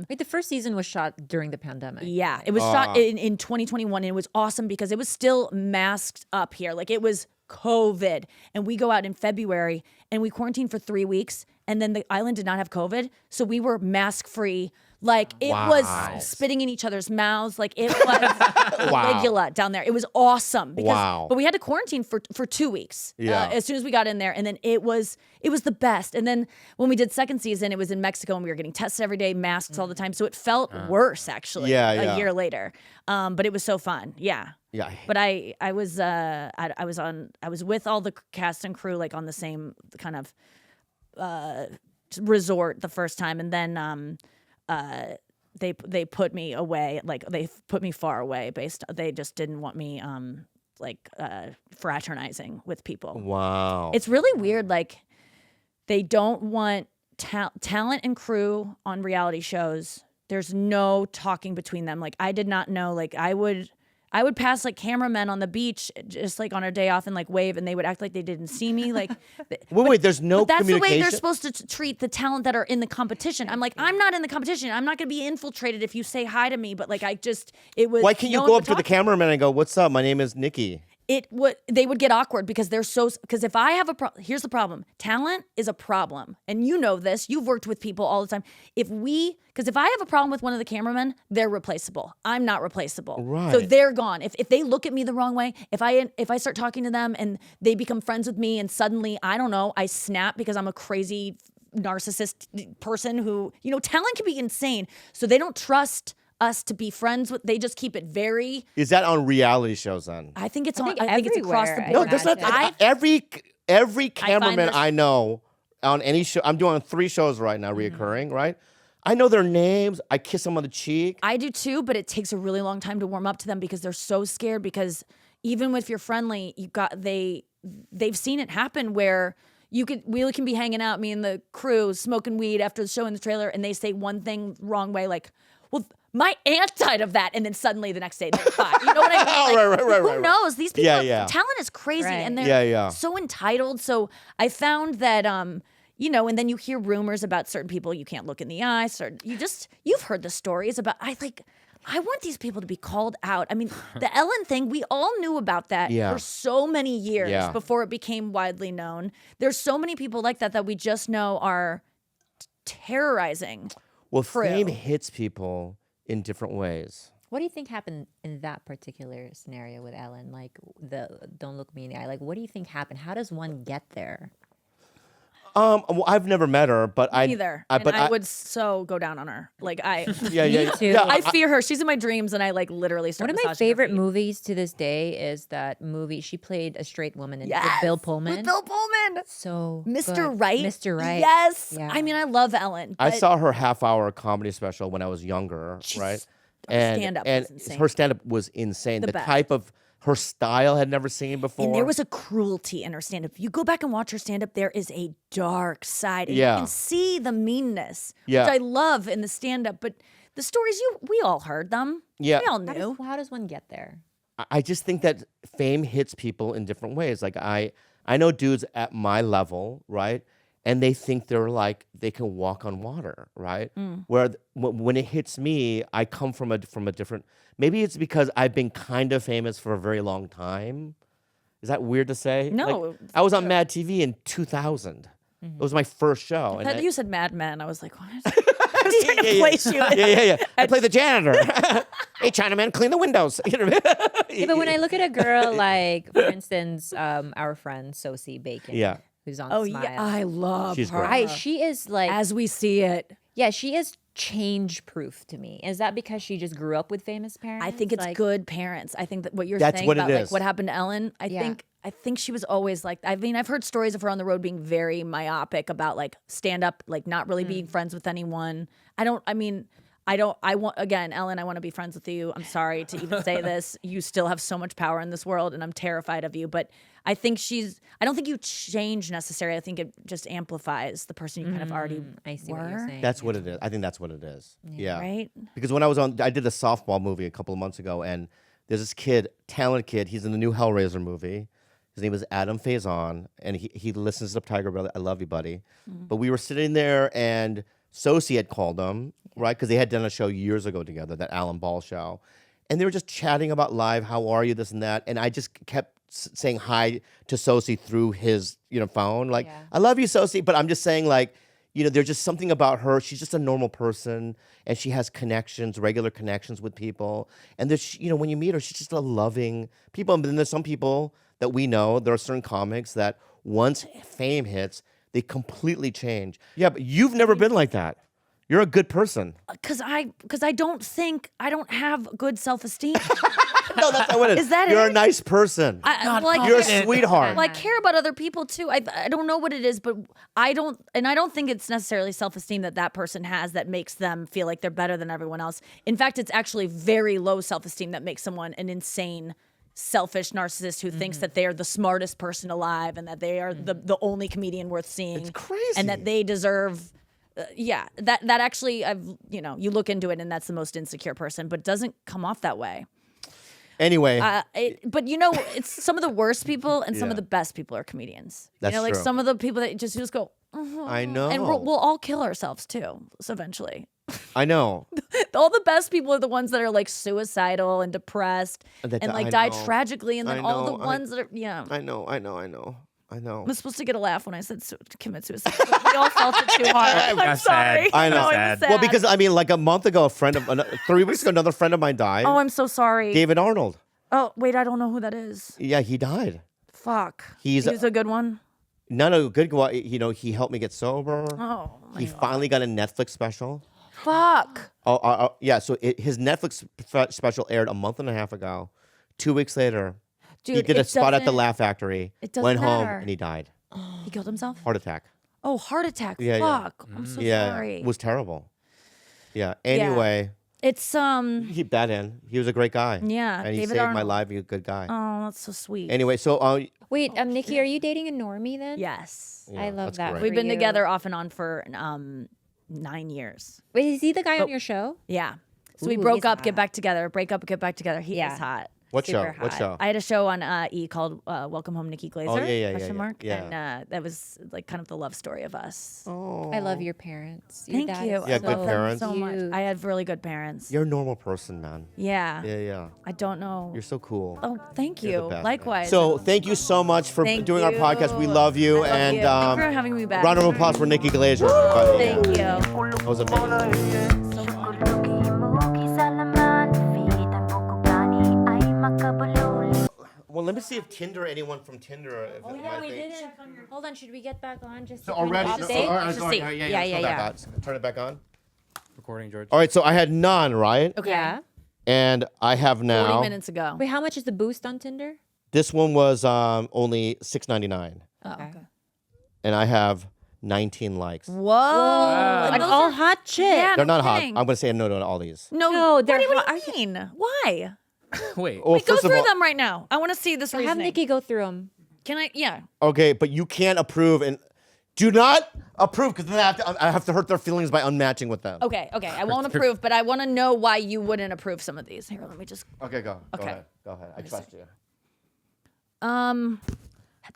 wait, the first season was shot during the pandemic. yeah, it was shot in 2021, and it was awesome because it was still masked up here, like it was COVID, and we go out in February and we quarantined for 3 weeks, and then the island did not have COVID, so we were mask free. Like it was spitting in each other's mouths, like it was Caligula down there. It was awesome because, but we had to quarantine for 2 weeks. Yeah. As soon as we got in there, and then it was the best. And then when we did second season, it was in Mexico, and we were getting tested every day, masks all the time, so it felt worse actually. Yeah. A year later, but it was so fun. Yeah. Yeah. But I was with all the cast and crew like on the same kind of resort the first time, and then they put me away, like they put me far away they just didn't want me fraternizing with people. Wow. It's really weird, like they don't want talent and crew on reality shows. There's no talking between them. Like I did not know, like I would pass like cameramen on the beach just like on our day off and like wave, and they would act like they didn't see me. Like, wait, there's no but that's the way communication? they're supposed to treat the talent that are in the competition. I'm like, I'm not in the competition. I'm not going to be infiltrated if you say hi to me. But like, it was. Why can't you no go one up would to the talk to me. cameraman and go, "What's up? My name is Nikki." They would get awkward because because if I have here's the problem. Talent is a problem. And you know this, you've worked with people all the time. Because if I have a problem with one of the cameramen, they're replaceable. I'm not replaceable. Right. So they're gone. If they look at me the wrong way, if I start talking to them and they become friends with me and suddenly, I don't know, I snap because I'm a crazy narcissist person who, talent can be insane. So they don't trust us to be friends with. They just keep it very. Is that on reality shows then? I think it's I on. think I think it's across the everywhere, board. No, there's not. imagine. Every cameraman there's- I know on any show. I'm doing 3 shows right now, reoccurring. Right. I know their names. I kiss them on the cheek. I do too, but it takes a really long time to warm up to them because they're so scared. Because even if you're friendly, they've seen it happen where we can be hanging out, me and the crew smoking weed after the show in the trailer, and they say one thing wrong way, like, well, my aunt died of that, and then suddenly the next day they're fine. You know what I mean? Like, right. Who knows? These people, Yeah. talent is crazy, Right. and they're Yeah. so entitled. So I found that, and then you hear rumors about certain people you can't look in the eye. You've heard the stories about. I want these people to be called out. I mean, the Ellen thing, we all knew about that for so many years before it became widely known. There's so many people like that we just know are terrorizing. Well, crew. fame hits people in different ways. What do you think happened in that particular scenario with Ellen? Like the don't look me in the eye. Like, what do you think happened? How does one get there? Well, I've never met her, but Either. I would so go down on her. Like Yeah. too. Yeah, I fear her. She's in my dreams, and I like literally start. One of my massaging her favorite feet. movies to this day is that movie. She played a straight woman in with Yes, Bill Pullman. With Bill Pullman. So Mr. good. Right. Mr. Right. Yes. Yeah. I mean, I love Ellen. I but saw her half-hour comedy special when I was younger, right? And stand-up and was insane. her stand-up was insane. The best. type of her style I had never seen before. And there was a cruelty in her stand-up. You go back and watch her stand-up, there is a dark side. And Yeah. you can see the meanness, Yeah. which I love in the stand-up. But the stories, we all heard them. Yeah. We all How knew. does one get there? I just think that fame hits people in different ways. Like I know dudes at my level, right? And they think they can walk on water, right? Where when it hits me, I come from a different. Maybe it's because I've been kind of famous for a very long time. Is that weird to say? No, Like, I was on Mad TV in 2000. It was my first show. I thought you said Mad Men. I was like, what? I was trying to place you. Yeah. I play the janitor. Hey, Chinaman, clean the windows. Yeah, but when I look at a girl like, for instance, our friend Sosie Bacon, Yeah. who's on Oh, Smile. yeah. I love She's her. great. She is like, As we see it. yeah, she is change proof to me. Is that because she just grew up with famous parents? I think it's Like, good parents. I think that what you're That's saying what it about like is. what happened to Ellen, I think she was always like, I mean, I've heard stories of her on the road being very myopic about like stand up, like not really being friends with anyone. I want, again, Ellen, I want to be friends with you. I'm sorry to even say this. You still have so much power in this world, and I'm terrified of you. But I think I don't think you change necessarily. I think it just amplifies the person you kind of already I see were. what you're saying. That's what it is. I think that's what it is. Yeah. Right? Because when I did the softball movie a couple of months ago, and there's this kid, talented kid. He's in the new Hellraiser movie. His name is Adam Faison, and he listens to TigerBelly. I love you, buddy. But we were sitting there, and Sosie had called him, right? Because they had done a show years ago together, that Alan Ball show. And they were just chatting about live, how are you, this and that. And I just kept saying hi to Sosie through his phone. Like, I love you, Sosie. But I'm just saying, like, there's just something about her. She's just a normal person, and she has connections, regular connections with people. And there's, when you meet her, she's just a loving people. And then there's some people that we know, there are certain comics that once fame hits, they completely change. Yeah, but you've never been like that. You're a good person. Because I don't have good self-esteem. No, that's not what it is. Is that You're it? a nice person. You're a sweetheart. Well, I care about other people too. I don't know what it is, but I don't think it's necessarily self-esteem that person has that makes them feel like they're better than everyone else. In fact, it's actually very low self-esteem that makes someone an insane, selfish narcissist who thinks that they are the smartest person alive and that they are the only comedian worth seeing. It's crazy. And that they deserve. That actually, you look into it and that's the most insecure person, but it doesn't come off that way. Anyway. But it's some of the worst people and some of the best people are comedians. That's like true. some of the people that just go, I know. and we'll all kill ourselves too, eventually. I know. All the best people are the ones that are like suicidal and depressed and I died know. tragically, and then I all the know. ones that are I know. I was supposed to get a laugh when I said commit suicide, but we all felt it too hard. I'm That's sorry. sad. I know. it was sad. Well, because like a month ago, 3 weeks ago, another friend of mine died. I'm so sorry. David Arnold. Oh wait, I don't know who that is. Yeah, he died. Fuck. He's a good one. Not a good guy. He helped me get sober. Oh, He finally got a Netflix special. fuck. Yeah. So his Netflix special aired a month and a half ago. 2 weeks later, Dude, he did a it spot at the doesn't- Laugh Factory. it doesn't Went home matter. and he died. He killed himself. Heart attack. Oh, heart attack. Yeah, yeah. Fuck. I'm so Yeah, sorry. it was terrible. Yeah. Anyway, It's keep that in. He was a great guy. Yeah, And he David saved my Arnold. life. He was a good guy. Oh, that's so sweet. Anyway, so Wait, Nikki, are you dating a normie then? Yes. I love that's that. great. for We've been you. together off and on for 9 years. Wait, is he the guy on your show? Yeah. So we Ooh, broke he's up, get hot. back together, break up, get back together. He Yeah. is hot. what show? Super What hot. show? I had a show on E called Welcome Home, Nikki Glaser. yeah. question mark. Yeah. And that was like kind of the love story of us. Oh. I love your parents. Your Thank dad you. is Yeah, I good love them parents. so much. cute. I had really good parents. You're a normal person, man. Yeah. Yeah. I don't know. You're so cool. Oh, thank You're the you. best, man. Likewise. So thank you so much for Thank doing our you. podcast. We love you. I love And you. Thank you for having me back. round of applause for Nikki Glaser. everybody. Thank you. That was amazing. Well, let me see if anyone from Tinder. Oh yeah, we didn't. Hold on, should we get back on just So to bring already, the no, update? all right, Just go ahead. see. Yeah. Yeah, Turn yeah. back on. Turn it back on. Recording, George. All right, so I had none, right? Okay. Yeah. And I have 40 now. minutes ago. Wait, how much is the boost on Tinder? This one was only $6.99, Oh, Okay. and I have 19 likes. Whoa. Like And those all are- hot chicks. Yeah, They're no not hot. kidding. I'm gonna say no to all these. No, they're what hot. do you mean? Why? Wait. Well, Wait, go first of through all, them right now. I want to see this Have reasoning. Nikki go through them. Can I? Yeah. okay, but you can't approve and do not approve because then I have to hurt their feelings by unmatching with them. Okay. I won't approve, but I want to know why you wouldn't approve some of these. Here, let me just. Okay, go. Okay. Go ahead. I trust you.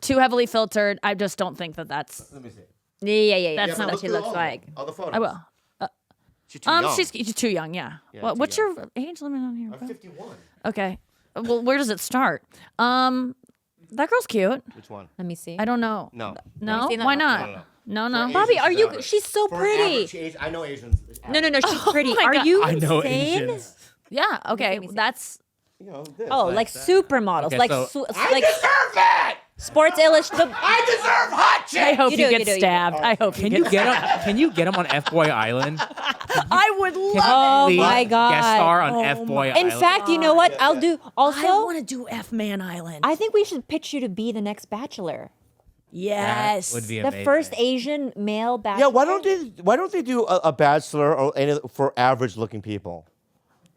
Too heavily filtered. I just don't think that's. Let me see. Yeah. That's That's not not- what she looks like. All the photos. I will. She's too young. She's too young. Yeah. Well, too what's young. your age limit on here? I'm 51. Okay. Well, where does it start? That girl's cute. Which one? Let me see. I don't know. No. No. see that? Why No, not? No. Bobby, are you? average. She's so For an pretty. average age, I know Asians. No, she's pretty. my Are God. you I know insane? Asians. Yeah. Okay. me see. That's. You know, this. Oh, like supermodels, Okay, like so- like deserve that. Sports Illustrated. I deserve hot chicks. I hope You you, do, you get do, you do. stabbed. I hope Can you get him? Can you get him on FBOy Island? I would love. Oh Please my God. Guest star on Oh FBOy In Island. fact, you know what? I'll do. I Also, want to do F Man Island. I think we should pitch you to be the next Bachelor. Yes. That would be The amazing. first Asian male bachelor. Yeah, why don't they do a bachelor or any for average looking people?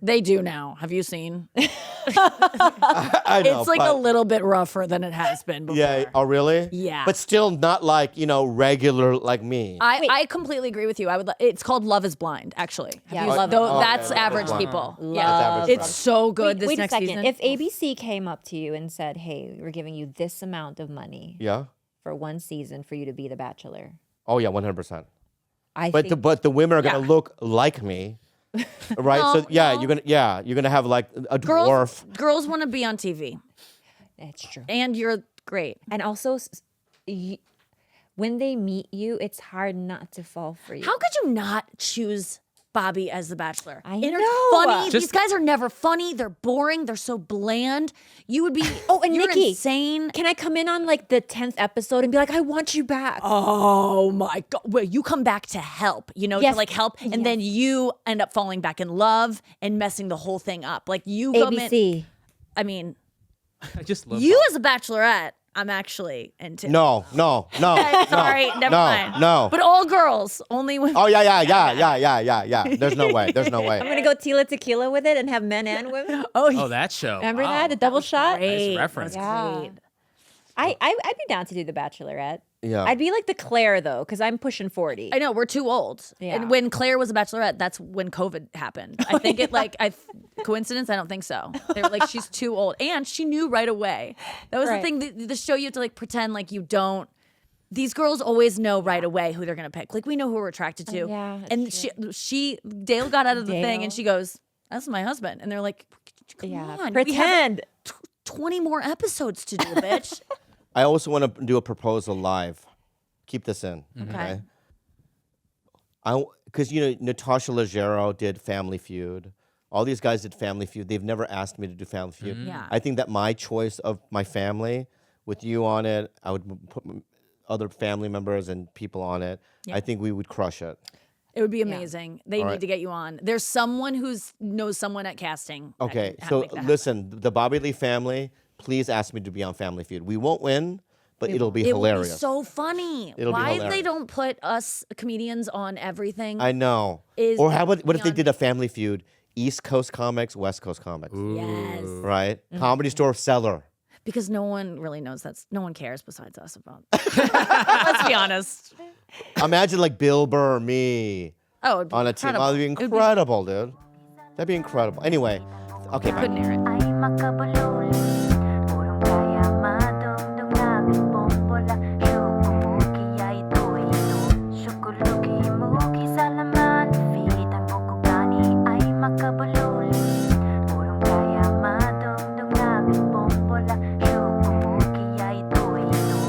They do now. Have you seen? I know, It's like a but- little bit rougher than it has been before. Yeah. Oh, really? Yeah. But still not like regular like me. I completely agree with you. It's called Love is Blind, actually. Yeah, You- Love though is Blind. that's Okay, average Love is people. Blind. Yeah, That's average it's people. so good this Wait a next second. season. If ABC came up to you and said, "Hey, we're giving you this amount of money Yeah. for one season for you to be the Bachelor," Oh yeah, 100%. I But think the women are gonna Yeah. look like me, right? No, so yeah, no. you're gonna have like a dwarf. girls want to be on TV, that's true. and you're great. And also, when they meet you, it's hard not to fall for you. How could you not choose Bobby as the Bachelor? I And they're know. funny. Just- These guys are never funny. They're boring. They're so bland. You would be. Oh, and you're Nikki, insane. Can I come in on like the 10th episode and be like, "I want you back"? Oh my god! Well, you come back to help, to Yes. like help, and then you end up falling back in love and messing the whole thing up. Like you come in. ABC. I mean, I just love you as a bachelorette, I'm actually into. No. Sorry, never mind. No. But all girls, only women. Oh yeah. There's no way. There's no I'm way. gonna go Tila Tequila with it and have men and women. Oh, that show. Remember Wow. that? The double shot? Great. Nice reference. That's Yeah. great. I'd be down to do The Bachelorette. Yeah. I'd be like the Claire though, because I'm pushing 40. I know we're too old. Yeah. And when Claire was a bachelorette, that's when COVID happened. I think coincidence. I don't think so. They were like, she's too old, and she knew right away. That was Right. the thing. The show you have to like pretend like you don't. These girls always know right away who they're gonna pick. Like we know who we're attracted to. Yeah, that's And Dale got out of the thing, and Dale. she goes, "That's my husband," and they're like, "Come Yeah, on, we have pretend. 20 more episodes to do, bitch." I also want to do a proposal live. Keep this in. Okay. Because Natasha Leggero did Family Feud. All these guys did Family Feud. They've never asked me to do Family Feud. Yeah. I think that my choice of my family, with you on it, I would put other family members and people on it. I think we would crush it. It would be amazing. They All need right. to get you on. There's someone knows someone at casting. that Okay, can so make that happen. listen, the Bobby Lee family, please ask me to be on Family Feud. We won't win, but it'll be It would hilarious. be so funny. It'll be Why hilarious. they don't put us comedians on everything? I know. Is Or what if they beyond- did a Family Feud? East Coast comics, West Coast comics. Yes, Right? Comedy Store seller. because no one really knows no one cares besides us about. Let's be honest. Imagine like Bill Burr or me Oh, it'd be on a team. incredible. Oh, that'd be It would incredible, dude. That'd be incredible. Anyway, okay, bye. Couldn't hear it. Ay, makabulol.